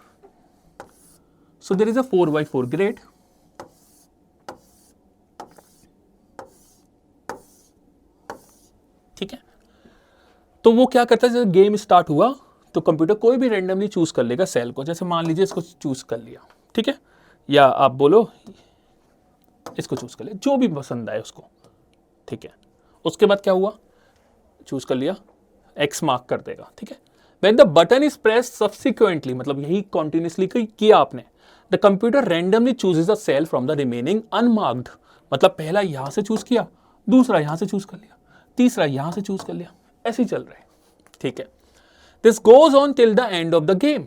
So there is a 4x4 grid. ठीक है, तो वो क्या करता है, जब game start हुआ तो कंप्यूटर कोई भी रेंडमली चूज कर लेगा सेल को। जैसे मान लीजिए इसको चूज कर लिया, ठीक है, या आप बोलो इसको चूज कर लिया, जो भी पसंद आए उसको। ठीक है, उसके बाद क्या हुआ, चूज कर लिया, एक्स मार्क कर देगा। ठीक है, when the button is press subsequently, मतलब यही कॉन्टिन्यूसली किया आपने, the computer randomly chooses a cell from the remaining unmarked. मतलब पहला यहां से चूज किया, दूसरा यहां से चूज कर लिया, तीसरा यहां से चूज कर लिया, ऐसे ही चल रहा है। ठीक है, this goes on till the end of the game.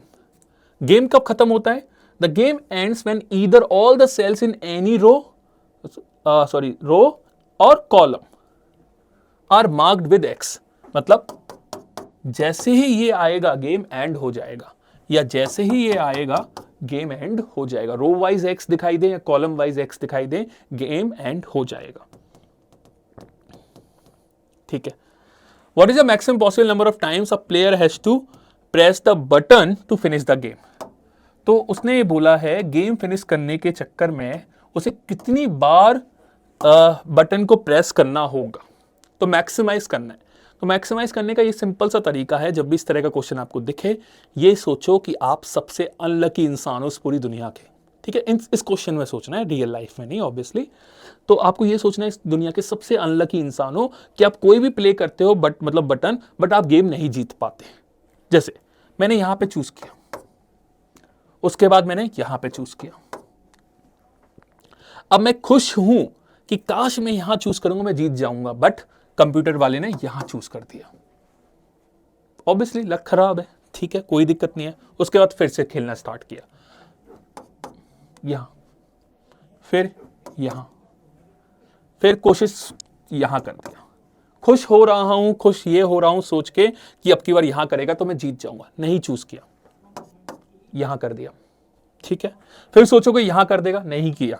Game कब खत्म होता है, the game ends when either all the cells in any row और column are marked with X. मतलब जैसे ही ये आएगा गेम एंड हो जाएगा, या जैसे ही ये आएगा गेम एंड हो जाएगा। रो वाइज एक्स दिखाई दे या कॉलम वाइज एक्स दिखाई दे, गेम एंड हो जाएगा। ठीक है, what is the maximum possible number of times a player has to press the button to finish the game. तो उसने ये बोला है गेम फिनिश करने के चक्कर में उसे कितनी बार बटन को प्रेस करना होगा, तो मैक्सिमाइज करना है। तो मैक्सिमाइज करने का ये सिंपल सा तरीका है, जब भी इस तरह का क्वेश्चन आपको दिखे, ये सोचो कि आप सबसे अनलकी इंसान हो इस पूरी दुनिया के। ठीक है, इस क्वेश्चन में सोचना है, रियल लाइफ में नहीं ऑब्वियसली। तो आपको ये सोचना है इस दुनिया के सबसे अनलकी इंसान हो कि आप कोई भी प्ले करते हो मतलब बटन, बट आप गेम नहीं जीत पाते। जैसे मैंने यहां पे चूज किया, उसके बाद मैंने यहां पे चूज किया, अब मैं खुश हूं कि काश मैं यहां चूज करूंगा मैं जीत जाऊंगा, बट कंप्यूटर वाले ने यहां चूज कर दिया। ऑब्वियसली लक खराब है, ठीक है, कोई दिक्कत नहीं है। उसके बाद फिर से खेलना स्टार्ट किया, यहां, फिर यहां, फिर कोशिश यहां कर दिया। खुश हो रहा हूं, खुश ये हो रहा हूं सोच के कि अब की बार यहां करेगा तो मैं जीत जाऊंगा, नहीं चूज किया, यहां कर दिया। ठीक है, फिर सोचोगे यहां कर देगा, नहीं किया,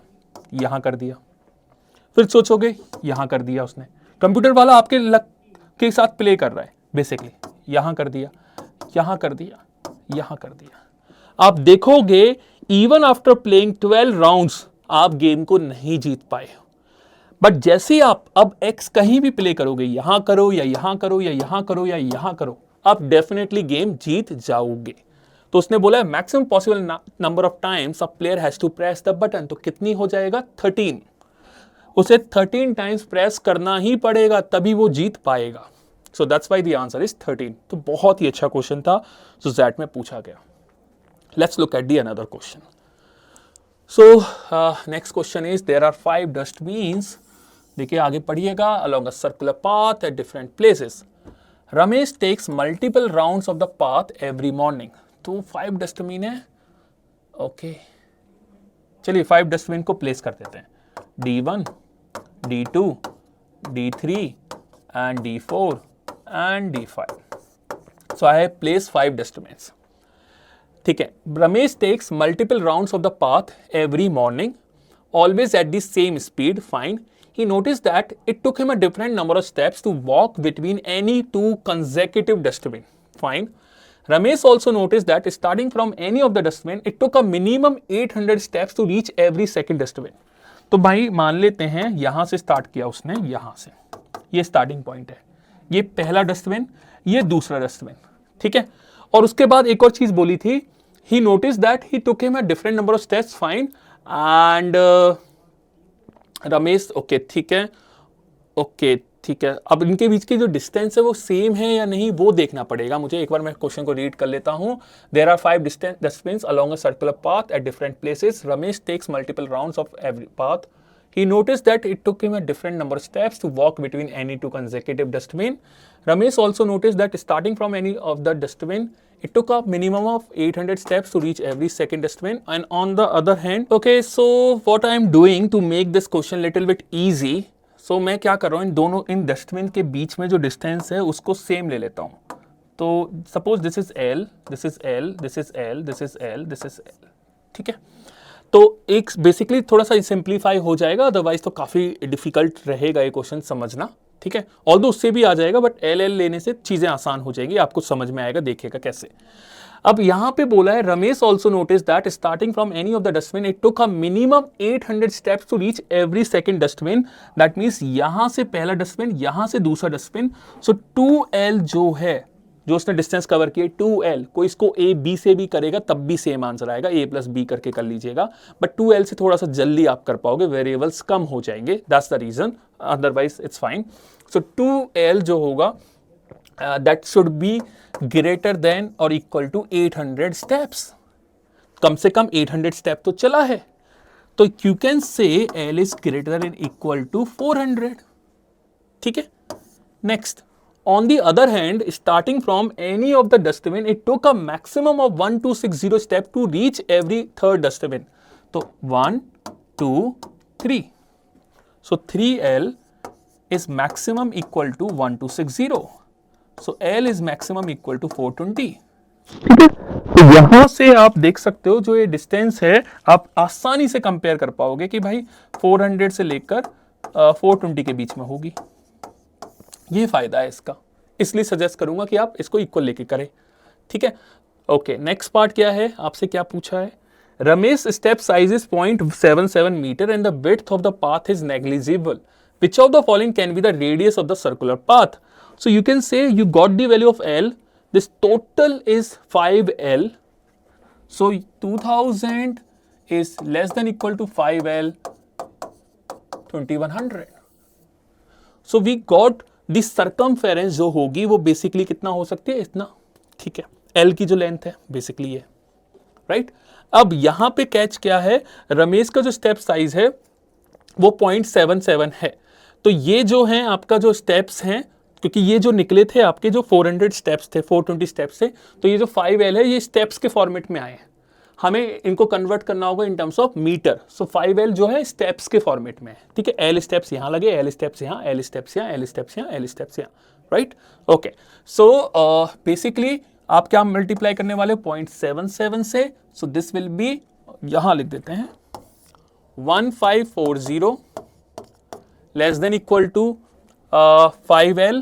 यहां कर दिया, फिर सोचोगे यहां कर दिया। उसने, कंप्यूटर वाला आपके लक के साथ प्ले कर रहा है बेसिकली। यहां कर दिया, यहां कर दिया, यहां कर दिया। आप देखोगे इवन आफ्टर प्लेइंग 12 राउंड्स आप गेम को नहीं जीत पाए। बट जैसे ही आप अब एक्स कहीं भी प्ले करोगे, यहां करो या यहां करो या यहां करो या यहां करो, आप डेफिनेटली गेम जीत जाओगे। तो उसने बोला है maximum possible number of times a player has to press the button, तो कितनी हो जाएगा 13, उसे 13 टाइम्स प्रेस करना ही पड़ेगा तभी वो जीत पाएगा। सो that's why the answer is 13। तो बहुत ही अच्छा क्वेश्चन था जो ज़ैट में पूछा गया। Let's look at the another question. So next question is there are 5 dustbins, देखिए आगे पढ़िएगा, along a circular path at different places. Ramesh takes multiple rounds of the path every morning. तो 5 डस्टबिन है, ओके चलिए 5 डस्टबिन को place कर देते हैं, D1, D2, D3 and D4 and D5. So I have placed 5 dustbins. ठीक है, Ramesh takes multiple rounds of the path every morning, always at the same speed. Fine. He noticed that it took him a different number of steps to walk between any 2 consecutive dustbin. Fine. Ramesh also noticed that starting from any of the dustbin, it took a minimum 800 steps to reach every second dustbin. तो भाई मान लेते हैं यहां से start किया उसने, यहां से, ये स्टार्टिंग पॉइंट है, ये पहला डस्टबिन, ये दूसरा डस्टबिन, ठीक है। और उसके बाद एक और चीज बोली थी, he noticed that he took him a different number of steps. Fine. And Ramesh, okay ठीक है, ओके ठीक है। अब इनके बीच की जो डिस्टेंस है वो सेम है या नहीं वो देखना पड़ेगा मुझे। एक बार मैं क्वेश्चन को रीड कर लेता हूं। There are 5 dustbins along a circular path at different places. Ramesh takes multiple rounds of every path. He noticed that it took him a different number of steps to walk between any 2 consecutive dustbin. Ramesh also noticed that starting from any of the dustbin, it took a minimum of 800 steps to reach every second dustbin. And on the other hand, okay, so what I am doing to make this question little bit easy, so मैं क्या कर रहा हूँ, in dustbin के बीच में जो distance है उसको सेम ले लेता हूँ। तो suppose this is L, this is L, this is L, this is L, this is L, ठीक है। तो एक बेसिकली थोड़ा सा सिंप्लीफाई हो जाएगा, अदरवाइज तो काफ़ी डिफिकल्ट रहेगा ये क्वेश्चन समझना, ठीक है। ऑल्दो उससे भी आ जाएगा बट एल लेने से चीज़ें आसान हो जाएगी, आपको समझ में आएगा, देखिएगा कैसे। अब यहाँ पे बोला है Ramesh also notice that starting from any of the dustbin it took a minimum 800 steps to reach every second dustbin. That means यहाँ से पहला डस्टबिन, यहाँ से दूसरा डस्टबिन। सो 2L जो है, जो उसने डिस्टेंस कवर किया 2L, कोई इसको A B से भी करेगा तब भी सेम आंसर आएगा, A + B करके कर लीजिएगा, बट 2L से थोड़ा सा जल्दी आप कर पाओगे, वेरिएबल्स कम हो जाएंगे, that's the reason, otherwise it's fine. So 2L जो होगा that should be greater than और इक्वल टू 800 स्टेप्स, कम से कम 800 स्टेप तो चला है, तो you can say L is greater than equal to 400, ठीक है। Next, on the other hand, starting from any of the dustbin, it took a maximum of 1260 steps to reach every third dustbin. So 1, 2, 3. So 3L is maximum equal to 1260. So L is maximum equal to 420. ठीक है, तो यहां से आप देख सकते हो जो ये डिस्टेंस है आप आसानी से कंपेयर कर पाओगे कि भाई 400 से लेकर 420 के बीच में होगी। ये फायदा है इसका, इसलिए सजेस्ट करूंगा कि आप इसको इक्वल लेके करें, ठीक है। ओके, नेक्स्ट पार्ट क्या है, आपसे क्या पूछा है, Ramesh step size is 0.77 metre and the width of the path is negligible, which of the following can be the radius of the circular path. So you can say you got the value of L, this total is 5L, so 2000 is less than equal to 5L 2100। So we got the circumference जो होगी वो basically कितना हो सकती है, इतना, ठीक है। L की जो लेंथ है बेसिकली ये, राइट। अब यहां पे कैच क्या है, रमेश का जो स्टेप साइज है वो 0.77 है, तो ये जो है आपका जो स्टेप्स हैं, क्योंकि ये जो निकले थे आपके जो 400 स्टेप्स थे, 420 स्टेप्स थे, तो ये जो 5L है ये स्टेप्स के फॉर्मेट में आए हैं, हमें इनको कन्वर्ट करना होगा in terms of metre. So 5L जो है स्टेप्स के फॉर्मेट में है, ठीक है। L स्टेप्स यहाँ लगे, L स्टेप्स यहाँ, L स्टेप्स यहाँ, L स्टेप्स यहाँ, L स्टेप्स यहाँ, राइट। ओके, सो बेसिकली आप क्या मल्टीप्लाई करने वाले 0.77 से, सो दिस विल बी, यहाँ लिख देते हैं 1540 less than equal to 5L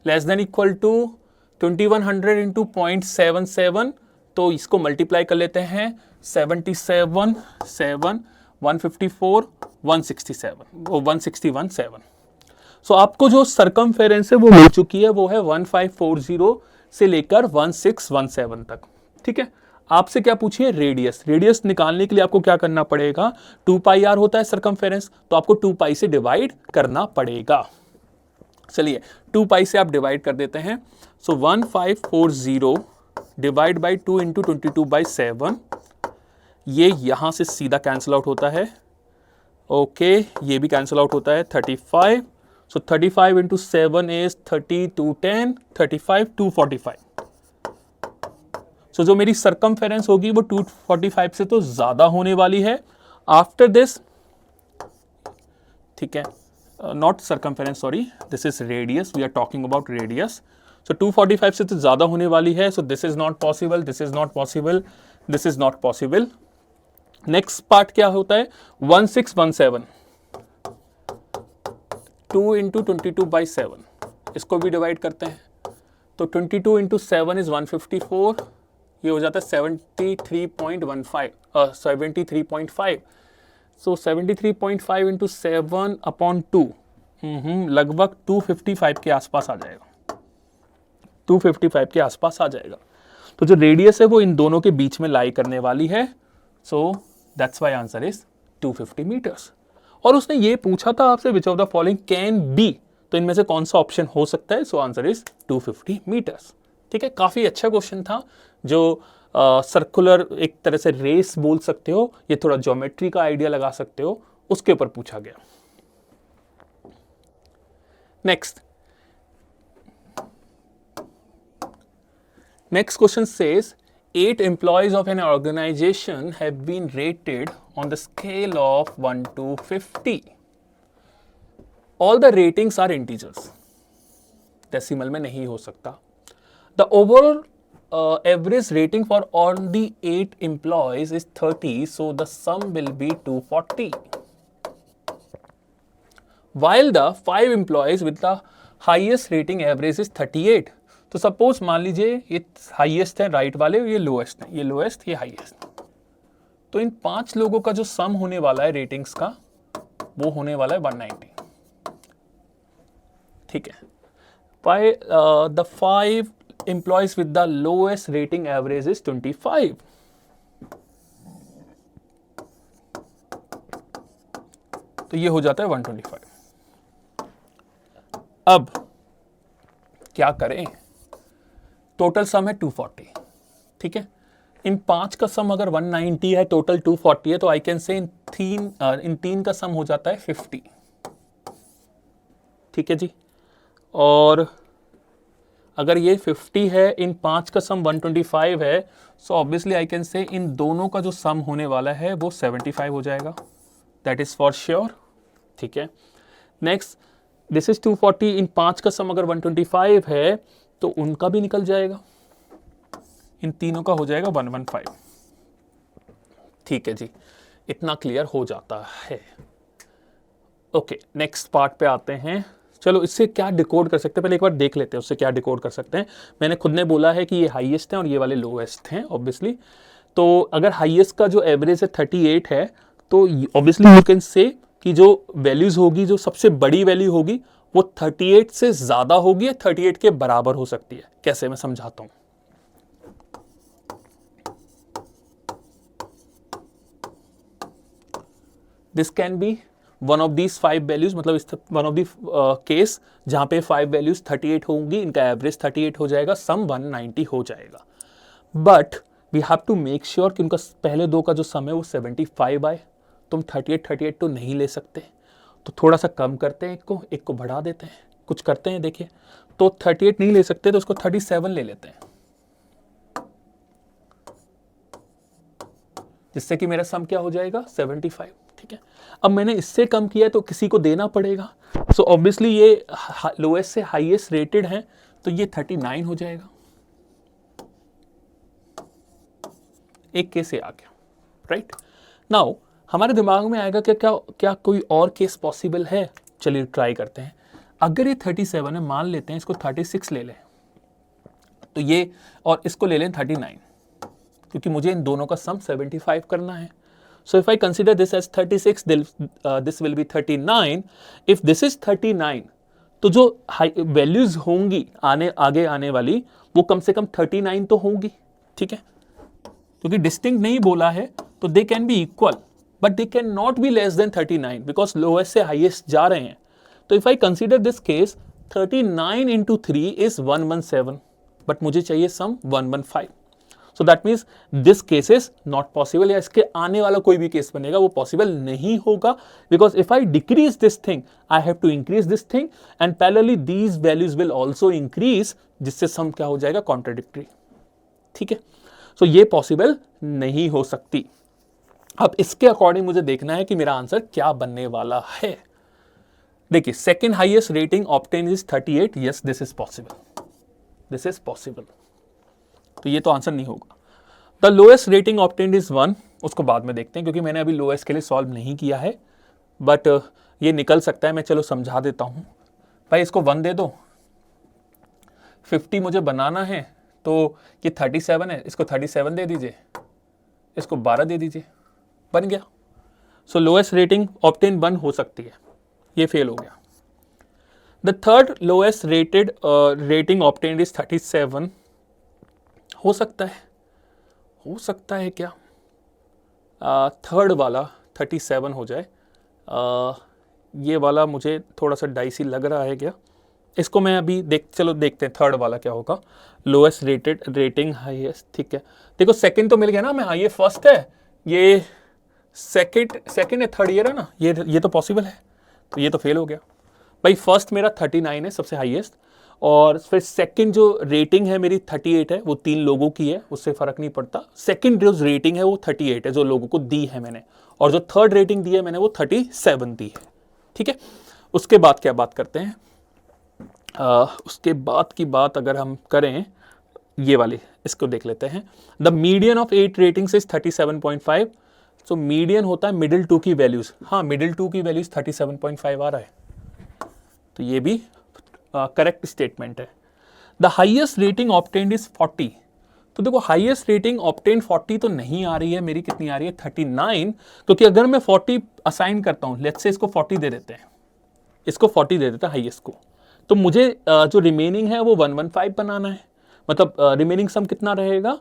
less than equal to 2100 into 0.77, तो इसको मल्टीप्लाई कर लेते हैं 77, 7, 154, 167, वो 161, 7। सो आपको जो सर्कमफेरेंस है वो मिल चुकी है, वो है 1540 से लेकर 1617 तक। ठीक है, आपसे क्या पूछिए, रेडियस। रेडियस निकालने के लिए आपको क्या करना पड़ेगा, 2πr होता है सरकमफेरेंस, तो आपको 2π से डिवाइड करना पड़ेगा। चलिए 2π से आप डिवाइड कर देते हैं। सो 1540 डिवाइड बाई 2 इंटू 22/7, ये यहां से सीधा कैंसिल आउट होता है। ओके, ये भी कैंसिल आउट होता है 35। सो 35 इंटू 7 इज 30, 210, 35, 245। सो जो मेरी सरकमफेरेंस होगी वो 245 से तो ज्यादा होने वाली है। आफ्टर दिस, ठीक है, not circumference, sorry, this is radius, we are talking about radius. So 245 से तो ज्यादा होने वाली है। So this is not possible, this is not possible, this is not possible. Next part क्या होता है, 1617, 2 इंटू 22/7, इसको भी डिवाइड करते हैं। तो 22 इंटू 7 इज 154, ये हो जाता है 73.15, 73.5। सो 73.5 इंटू 7 अपॉन 2, लगभग 255 के आसपास आ जाएगा, 255 के आसपास आ जाएगा। तो जो रेडियस है वो इन दोनों के बीच में लाई करने वाली है। So that's why answer is 250 metres. और उसने ये पूछा था आपसे which of the following can be, तो इनमें से कौन सा ऑप्शन हो सकता है। So answer is 250 metres. ठीक है, काफी अच्छा क्वेश्चन था, जो सर्कुलर एक तरह से रेस बोल सकते हो, ये थोड़ा ज्योमेट्री का आइडिया लगा सकते हो, उसके ऊपर पूछा गया। Next question says 8 employees of an organization have been rated on the scale of 1 to 50. All the ratings are integers. Decimal में नहीं हो सकता. The overall average rating for all the 8 employees is 30, so the sum will be 240. While the 5 employees with the highest rating average is 38. तो suppose मान लीजिए ये highest है right वाले, ये लोएस्ट है, ये लोएस्ट, ये हाईएस्ट। तो इन 5 लोगों का जो सम होने वाला है रेटिंग्स का, वो होने वाला है 190। ठीक है, by the 5 employees with the lowest rating average is 25। तो ये हो जाता है 125। अब क्या करें, टोटल सम है 240। ठीक है, इन 5 का सम अगर 190 है, टोटल 240 है, तो आई कैन से इन तीन का सम हो जाता है 50। ठीक है जी, और अगर ये 50 है, इन 5 का सम 125 है, सो ऑब्वियसली आई कैन से इन दोनों का जो सम होने वाला है वो 75 हो जाएगा, दैट इज फॉर श्योर। ठीक है, नेक्स्ट दिस इज 240, इन 5 का सम अगर 125 है तो उनका भी निकल जाएगा, इन तीनों का हो जाएगा 115। ठीक है जी, इतना क्लियर हो जाता है। ओके, नेक्स्ट पार्ट पे आते हैं। चलो इससे क्या डिकोड कर सकते हैं, पहले एक बार देख लेते हैं उससे क्या डिकोड कर सकते हैं। मैंने खुद ने बोला है कि ये हाईएस्ट हैं और ये वाले लोएस्ट हैं ऑब्वियसली। तो अगर हाईएस्ट का जो एवरेज है 38 है, तो ऑब्वियसली यू कैन से कि जो वैल्यूज होगी, जो सबसे बड़ी वैल्यू होगी वो 38 से ज्यादा होगी या 38 के बराबर हो सकती है। कैसे, मैं समझाता हूं। This can be one of these 5 values, मतलब इस वन ऑफ दी केस जहां पे 5 वैल्यूज 38 होंगी, इनका एवरेज 38 हो जाएगा, सम 190 हो जाएगा। But we have to make sure कि उनका पहले दो का जो सम है वो 75 आए। तुम 38 तो नहीं ले सकते, तो थोड़ा सा कम करते हैं, एक को बढ़ा देते हैं, कुछ करते हैं। देखिए, तो 38 नहीं ले सकते तो उसको 37 ले लेते हैं, जिससे कि मेरा सम क्या हो जाएगा 75। ठीक है, अब मैंने इससे कम किया तो किसी को देना पड़ेगा। सो ऑब्वियसली ये लोएस्ट से हाईएस्ट रेटेड है, तो ये 39 हो जाएगा। एक केस आ गया, राइट। नाउ हमारे दिमाग में आएगा कि क्या कोई और केस पॉसिबल है। चलिए ट्राई करते हैं। अगर ये 37 है, मान लेते हैं इसको 36 ले लें, तो ये और इसको ले लें 39, क्योंकि मुझे इन दोनों का सम 75 करना है। So if I consider this as 36, this will be 39। If this is 39, तो जो वैल्यूज होंगी आगे आने वाली वो कम से कम 39 तो होंगी, ठीक है, क्योंकि डिस्टिंक्ट नहीं बोला है तो they can be equal but they can not be less than 39 because lowest से हाईएस्ट जा रहे हैं. तो if I consider this case 39 into 3 is 117 but मुझे चाहिए सम 115. सो that means this case is not possible, या इसके आने वाला कोई भी केस बनेगा वो पॉसिबल नहीं होगा because if I decrease this thing I have to increase this thing and parallelly these values will also increase, जिससे सम क्या हो जाएगा, कॉन्ट्राडिक्टरी. ठीक है, सो ये पॉसिबल नहीं हो सकती. अब इसके अकॉर्डिंग मुझे देखना है कि मेरा आंसर क्या बनने वाला है. देखिए, second highest rating obtain is 38. Yes, this is possible, this is possible. तो ये तो आंसर नहीं होगा. The lowest rating obtain is 1. उसको बाद में देखते हैं क्योंकि मैंने अभी लोएस्ट के लिए सॉल्व नहीं किया है, बट ये निकल सकता है. मैं चलो समझा देता हूं. भाई इसको 1 दे दो, 50 मुझे बनाना है तो ये 37 है, इसको 37 दे दीजिए, इसको 12 दे दीजिए, बन गया. सो लोएस्ट रेटिंग ऑब्टेन 1 हो सकती है, ये फेल हो गया. The third lowest rated rating obtained is 37. हो सकता है, हो सकता है क्या थर्ड वाला 37 हो जाए. ये वाला मुझे थोड़ा सा डाइसी लग रहा है क्या. इसको मैं अभी चलो देखते हैं थर्ड वाला क्या होगा. लोएस्ट रेटेड रेटिंग हाईएस्ट, ठीक है. देखो सेकंड तो मिल गया ना मैं, ये फर्स्ट है, ये सेकंड है, थर्ड ईयर है ना, ये तो पॉसिबल है. तो ये तो फेल हो गया भाई. फर्स्ट मेरा 39 है सबसे हाईएस्ट, और फिर सेकंड जो रेटिंग है मेरी 38 है, वो 3 लोगों की है, उससे फर्क नहीं पड़ता. सेकंड जो रेटिंग है वो 38 है जो लोगों को दी है मैंने, और जो थर्ड रेटिंग दी है मैंने वो 37 दी है. ठीक है, उसके बाद क्या बात करते हैं. उसके बाद की बात अगर हम करें, ये वाली इसको देख लेते हैं. The median of 8 ratings is 37.5. So median होता है मिडिल 2 की वैल्यूज. हाँ, मिडिल 2 की वैल्यूज 37.5 आ रहा है, तो ये भी करेक्ट स्टेटमेंट है. The highest rating obtained is 40. तो देखो हाईएस्ट रेटिंग ऑब्टेन्ड 40 तो नहीं आ रही है मेरी, कितनी आ रही है 39. क्योंकि अगर मैं 40 असाइन करता हूं, लेट्स से इसको 40 दे देते हैं, इसको 40 दे देते हैं हाईएस्ट को, तो मुझे जो रिमेनिंग है वो 115 बनाना है. मतलब रिमेनिंग सम कितना रहेगा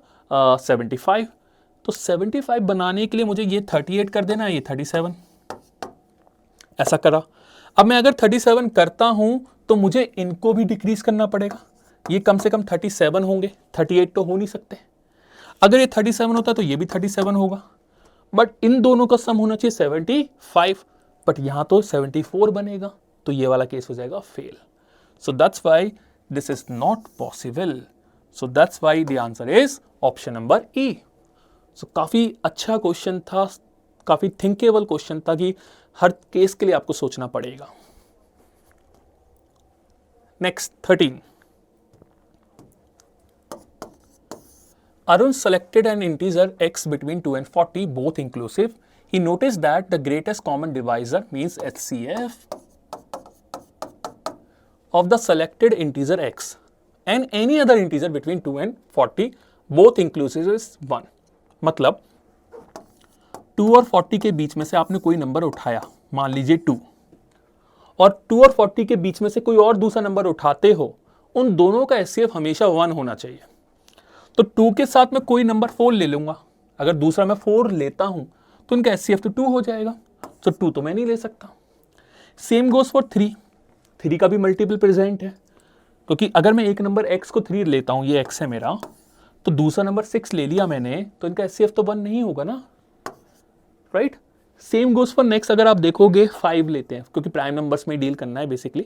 75. तो 75 बनाने के लिए मुझे ये 38 कर देना है, ये 37 ऐसा करा. अब मैं अगर 37 करता हूं तो मुझे इनको भी डिक्रीज करना पड़ेगा. ये कम से कम 37 होंगे, 38 तो हो नहीं सकते. अगर ये 37 होता तो ये भी 37 होगा, बट इन दोनों का सम होना चाहिए 75, बट यहां तो 74 बनेगा, तो ये वाला केस हो जाएगा fail. So that's why this is not possible. So that's why the answer is option number E. So काफी अच्छा क्वेश्चन था, काफी थिंकेबल क्वेश्चन था कि हर केस के लिए आपको सोचना पड़ेगा. Next 13. Arun selected an integer x between 2 and 40, both inclusive. He noticed that the greatest common divisor means HCF of the selected integer x and any other integer between 2 and 40 both inclusive is 1. मतलब 2 और 40 के बीच में से आपने कोई number उठाया, मान लीजिए 2, और 2 और 40 के बीच में से कोई और दूसरा नंबर उठाते हो, उन दोनों का HCF हमेशा 1 होना चाहिए. तो 2 के साथ मैं कोई नंबर 4 ले लूंगा, अगर दूसरा मैं 4 लेता हूं तो उनका HCF तो 2 हो जाएगा. तो 2 तो मैं नहीं ले सकता. सेम गोज फॉर 3 का भी मल्टीपल प्रेजेंट है, क्योंकि अगर मैं एक नंबर x को 3 लेता हूं, ये x है मेरा, तो दूसरा नंबर 6 ले लिया मैंने, तो इनका HCF तो 1 नहीं होगा ना, right. Same goes for next. अगर आप देखोगे 5 लेते हैं, क्योंकि प्राइम नंबर्स में डील करना है बेसिकली,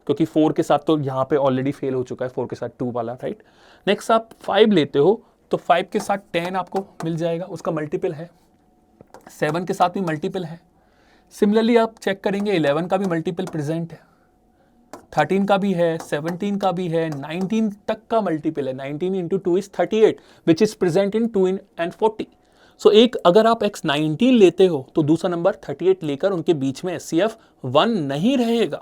क्योंकि 4 के साथ तो यहाँ पे ऑलरेडी फेल हो चुका है, 4 के साथ 2 वाला, राइट. नेक्स्ट आप 5 लेते हो तो 5 के साथ 10 आपको मिल जाएगा, उसका मल्टीपल है. 7 के साथ भी मल्टीपल है. सिमिलरली आप चेक करेंगे 11 का भी मल्टीपल प्रेजेंट है, 13 का भी है, 17 का भी है, 19 तक का मल्टीपल है. 19 into 2 is 38 which is present in 2 and 40. सो एक अगर आप x 19 लेते हो तो दूसरा नंबर 38 लेकर उनके बीच में HCF 1 नहीं रहेगा.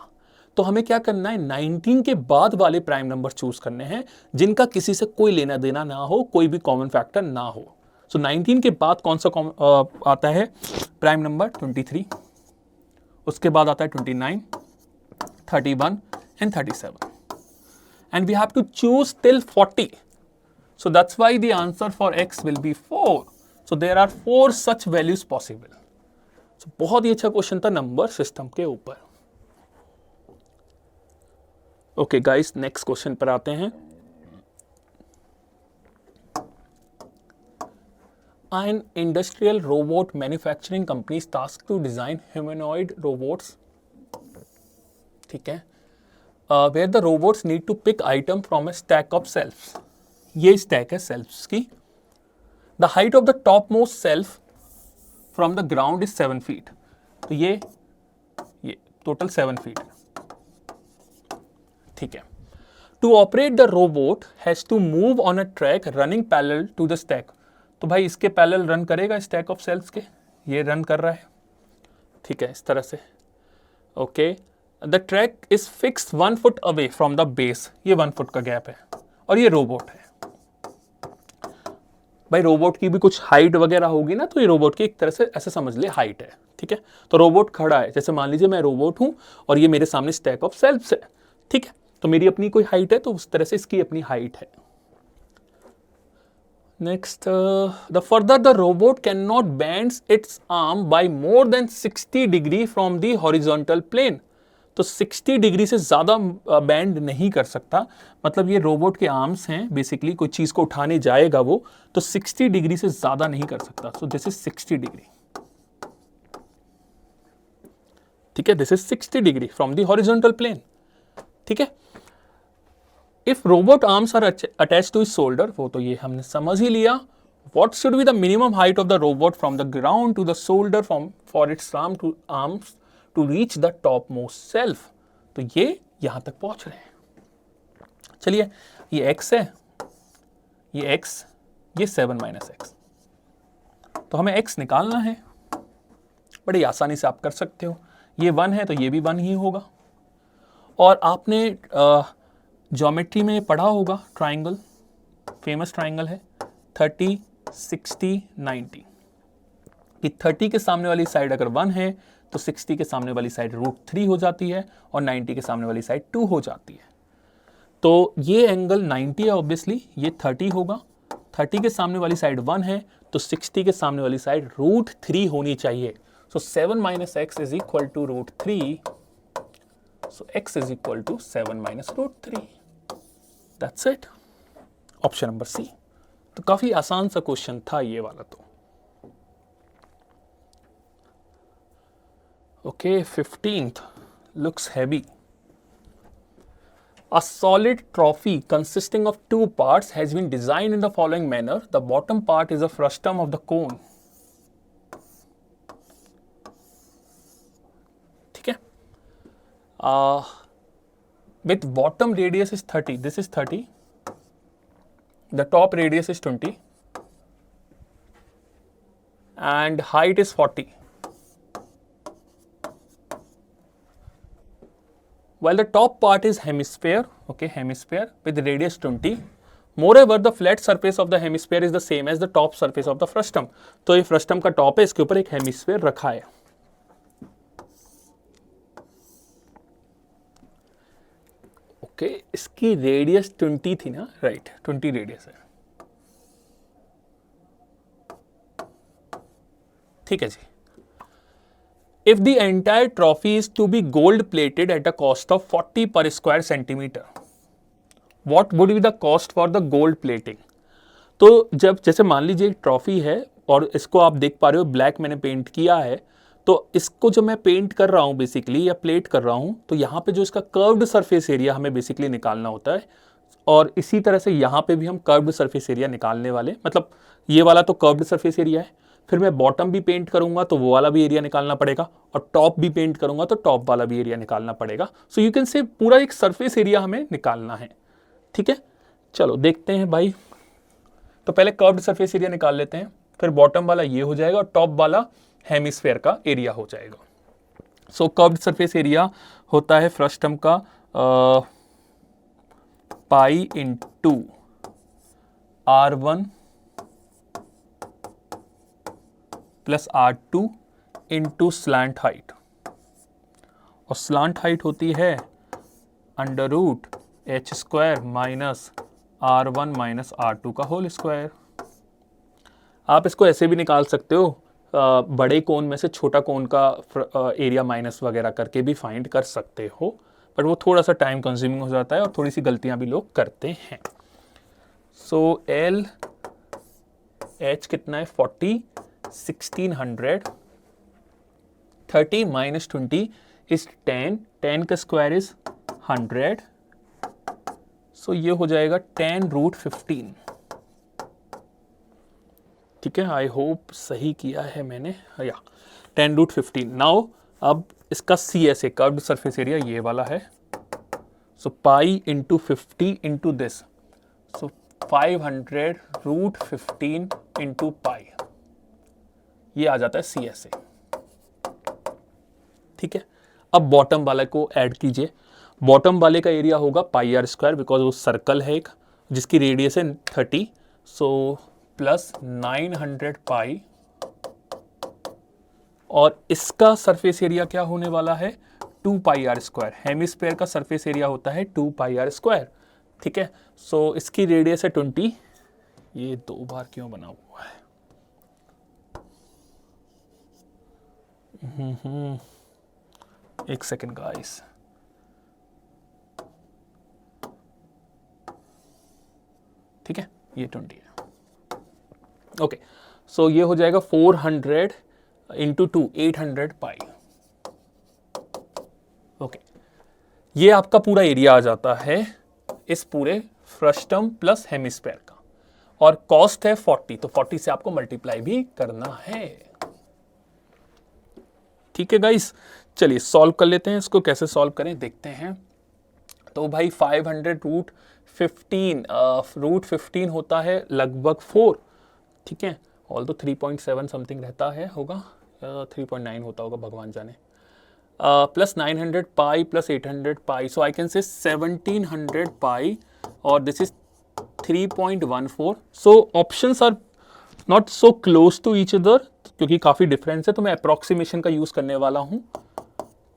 तो हमें क्या करना है, 19 के बाद वाले प्राइम नंबर चूज करने हैं जिनका किसी से कोई लेना देना ना हो, कोई भी कॉमन फैक्टर ना हो. सो 19 के बाद कौन सा आता है प्राइम नंबर 23, उसके बाद आता है 29, 31 and 37. And we have to choose till 40. So that's why the answer for x will be 4. So there are 4 such values possible. So बहुत ही अच्छा क्वेश्चन था नंबर सिस्टम के ऊपर. ओके गाइस, नेक्स्ट क्वेश्चन पर आते हैं. An industrial robot manufacturing company is tasked to design humanoid robots. ठीक है. Where the robots need to pick item from a stack of shelves. ये stack है shelves की. The height of the topmost shelf from the ground is 7 feet. तो ये total 7 feet. ठीक है. To operate the robot has to move on a track running parallel to the stack. तो भाई इसके पैरेलल रन करेगा stack of sales के. ये रन कर रहा है. ठीक है, इस तरह से. Okay. The track is fix 1 foot away from the base. ये 1 फुट का गैप है और ये रोबोट है. भाई रोबोट की भी कुछ हाइट वगैरह होगी ना, तो ये रोबोट की एक तरह से ऐसे समझ ले हाइट है. ठीक है. तो रोबोट खड़ा है. जैसे मान लीजिए मैं रोबोट हूं और ये मेरे सामने स्टैक ऑफ सेल्स है. ठीक है. तो मेरी अपनी कोई हाइट है, तो उस तरह से इसकी अपनी हाइट है. Next, the further the robot cannot bend its arm by more than 60 degree from the horizontal plane. तो 60 डिग्री से ज़्यादा बैंड नहीं कर सकता. मतलब ये रोबोट के आर्म्स हैं, बेसिकली कोई चीज़ को उठाने जाएगा वो, तो 60 डिग्री से ज़्यादा नहीं कर सकता. So this is 60 degree. ठीक है, this is 60 degree from the horizontal plane. ठीक है. If robot arms are attached to his shoulder, वो तो ये हमने समझ ही लिया. What should be the minimum height of the robot from the ground to the shoulder for its arms to reach the topmost shelf? तो ये यहाँ तक पहुँच रहे हैं. चलिए, ये x है, ये x, ये 7 - x. तो हमें x निकालना है. बड़ी आसानी से आप कर सकते हो. ये 1 है तो ये भी 1 ही होगा. और आपने ज्योमेट्री में पढ़ा होगा ट्राइंगल, फेमस ट्राइंगल है 30, 60, 90. कि 30 के सामने वाली साइड अगर 1 है तो 60 के सामने वाली साइड √3 हो जाती है और 90 के सामने वाली साइड 2 हो जाती है. तो ये एंगल 90 है ऑब्वियसली, ये 30 होगा. 30 के सामने वाली साइड 1 है तो 60 के सामने वाली साइड √3 होनी चाहिए. So 7 - x is equal to √3. So x is equal to 7 - √3. That's it. Option number C. तो काफी आसान सा क्वेश्चन था ये वाला. तो okay, 15th looks heavy. A solid trophy consisting of 2 parts has been designed in the following manner. The bottom part is the frustum of the cone. ठीक है. With bottom radius is 30. This is 30. The top radius is 20. And height is 40. While the top part is hemisphere, okay, hemisphere with radius 20. Moreover, the flat surface of the hemisphere is the same as the top surface of the frustum. तो ये frustum का top है, इसके ऊपर एक hemisphere रखा है. इसकी रेडियस 20 थी ना, राइट, 20 रेडियस है. ठीक है जी. If the entire trophy is to be gold plated at a cost of 40 per square centimetre, what would be the cost for the gold plating? तो जब जैसे मान लीजिए एक ट्रॉफी है और इसको आप देख पा रहे हो ब्लैक मैंने पेंट किया है, तो इसको जब मैं पेंट कर रहा हूँ बेसिकली या प्लेट कर रहा हूँ, तो यहाँ पे जो इसका कर्व्ड सरफेस एरिया हमें बेसिकली निकालना होता है. और इसी तरह से यहाँ पे भी हम कर्व्ड सरफेस एरिया निकालने वाले. मतलब ये वाला तो कर्व्ड सरफेस एरिया है. फिर मैं बॉटम भी पेंट करूँगा तो वो वाला भी एरिया निकालना पड़ेगा, और टॉप भी पेंट करूँगा तो टॉप वाला भी एरिया निकालना पड़ेगा. सो यू कैन से पूरा एक सरफेस एरिया हमें निकालना है. ठीक है, चलो देखते हैं भाई. तो पहले कर्व्ड सरफेस एरिया निकाल लेते हैं, फिर बॉटम वाला ये हो जाएगा और टॉप वाला हेमिस्फेयर का एरिया हो जाएगा. सो कर्व्ड सरफेस एरिया होता है फ्रस्टम का pi into R1 plus R2 into slant height, और स्लैंट हाइट होती है under root H square minus R1 minus R2 का होल स्क्वायर। आप इसको ऐसे भी निकाल सकते हो, बड़े कोन में से छोटा कोन का एरिया माइनस वगैरह करके भी फाइंड कर सकते हो, पर वो थोड़ा सा टाइम कंज्यूमिंग हो जाता है और थोड़ी सी गलतियां भी लोग करते हैं। सो एल एच कितना है 40, 1600, 30 माइनस 20 इज 10, 10 का स्क्वायर इज 100, सो ये हो जाएगा 10 रूट 15। ठीक है, आई होप सही किया है मैंने, या 10 रूट 15। नाउ अब इसका C S A curved surface area ये वाला है, so pi into 50 into this, so 500 root 15 into pi, ये आ जाता है सी एस ए। ठीक है, अब बॉटम वाले को ऐड कीजिए। बॉटम वाले का एरिया होगा पाई आर स्क्वायर, बिकॉज वो सर्कल है एक जिसकी रेडियस है 30, सो प्लस 900 पाई, और इसका सरफेस एरिया क्या होने वाला है 2 पाई आर स्क्वायर। हेमिस्फेयर का सरफेस एरिया होता है 2 पाई आर स्क्वायर। ठीक है, सो इसकी रेडियस है 20। ये 2 बार क्यों बना हुआ है? एक सेकेंड गाइस, ठीक है, ये 20 है। ओके, सो ये हो जाएगा 400 इंटू 2, 800 पाई। ओके, ये आपका पूरा एरिया आ जाता है इस पूरे फ्रस्टम प्लस हेमिस्फेयर का, और कॉस्ट है 40, तो 40 से आपको मल्टीप्लाई भी करना है। ठीक है गाइस, चलिए सॉल्व कर लेते हैं इसको। कैसे सॉल्व करें देखते हैं। तो भाई 500 रूट 15 होता है लगभग 4। ठीक है, ऑल तो 3.7 समथिंग रहता है, होगा 3.9 होता होगा, भगवान जाने। Plus 900 pi plus 800 pi, so I can say 1700 pi, और this is 3.14। So options are not so close to each other, क्योंकि काफ़ी डिफरेंस है, तो मैं अप्रॉक्सीमेशन का यूज़ करने वाला हूँ।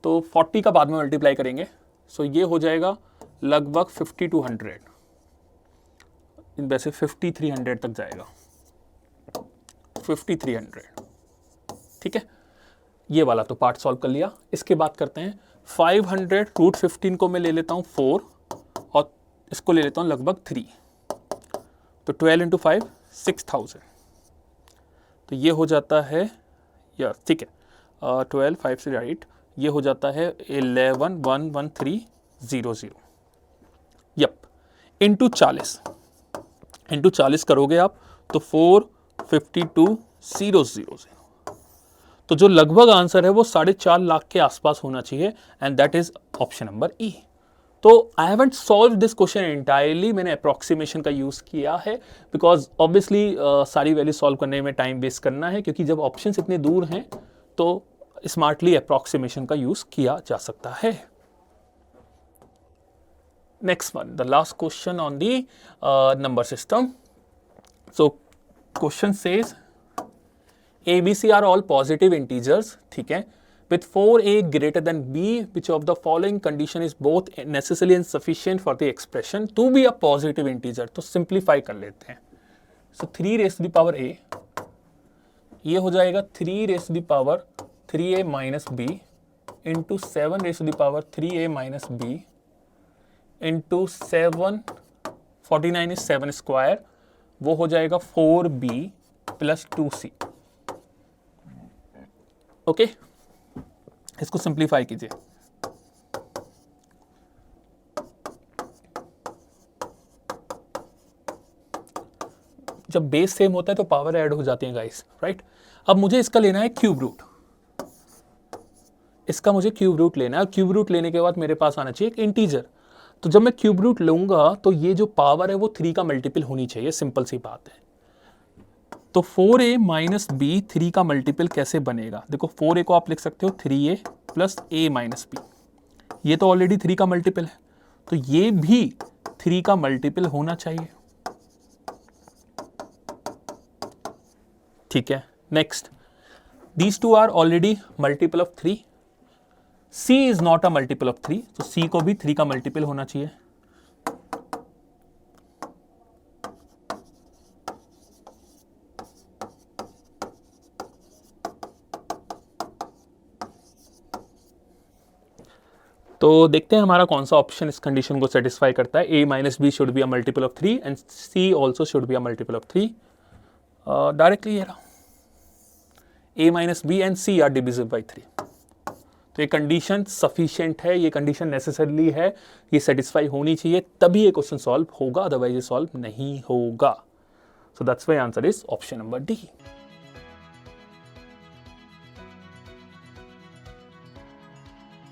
तो 40 का बाद में मल्टीप्लाई करेंगे, सो ये हो जाएगा लगभग 5200, वैसे 5300 तक जाएगा, 5300। ठीक है, ये वाला तो पार्ट सॉल्व कर लिया। इसके बाद करते हैं 500 रूट 15 को मैं ले लेता हूँ 4, और इसको ले लेता हूँ लगभग 3, तो 12 इंटू 5 6000, तो ये हो जाता है, या ठीक है 12 5 से 8, ये हो जाता है 11,113,00। यप, इंटू 40 करोगे आप तो 452,000। तो जो लगभग आंसर है वो 4.5 लाख के आसपास होना चाहिए, and that is option number E. तो I haven't solve this question entirely, मैंने अप्रॉक्सीमेशन का यूज किया है, बिकॉज ऑब्वियसली सारी वैल्यू सॉल्व करने में टाइम वेस्ट करना है, क्योंकि जब ऑप्शंस इतने दूर हैं तो स्मार्टली अप्रॉक्सीमेशन का यूज किया जा सकता है। Next one, the last question on the number system. So question says ABC are all positive integers, ठीक है, with 4a greater than b, which of the following condition is both necessary and sufficient for the expression to be a positive integer। तो simplify कर लेते हैं। So 3 raised to the power a, ये हो जाएगा 3 raised to the power 3a minus b into 7 raised to the power 3a minus b into 7, 49 is 7 square, वो हो जाएगा 4b plus 2c। ओके, इसको सिंप्लीफाई कीजिए। जब बेस सेम होता है तो पावर ऐड हो जाती है गाइस, राइट। अब मुझे इसका लेना है क्यूब रूट, इसका मुझे क्यूब रूट लेना है। क्यूब रूट लेने के बाद मेरे पास आना चाहिए एक इंटीजर। तो जब मैं क्यूब रूट लूंगा तो ये जो पावर है वो 3 का मल्टीपल होनी चाहिए, सिंपल सी बात है। तो 4a माइनस बी 3 का मल्टीपल कैसे बनेगा? देखो 4a को आप लिख सकते हो 3a plus a minus B, ये तो ऑलरेडी 3 का मल्टीपल है, तो ये भी 3 का मल्टीपल होना चाहिए। ठीक है, next, these two are already multiple of 3, C is not a multiple of 3, तो C को भी 3 का मल्टीपल होना चाहिए। तो देखते हैं हमारा कौन सा ऑप्शन इस कंडीशन को सेटिस्फाई करता है। A minus B should be a multiple of 3 and C also should be a multiple of 3। Directly ये रहा, A minus B and C are divisible by 3। तो ये कंडीशन सफिशिएंट है, ये कंडीशन नेसेसरली है, ये सेटिस्फाई होनी चाहिए, तभी ये क्वेश्चन सॉल्व होगा, अदरवाइज ये सॉल्व नहीं होगा। So that's why answer is option number D.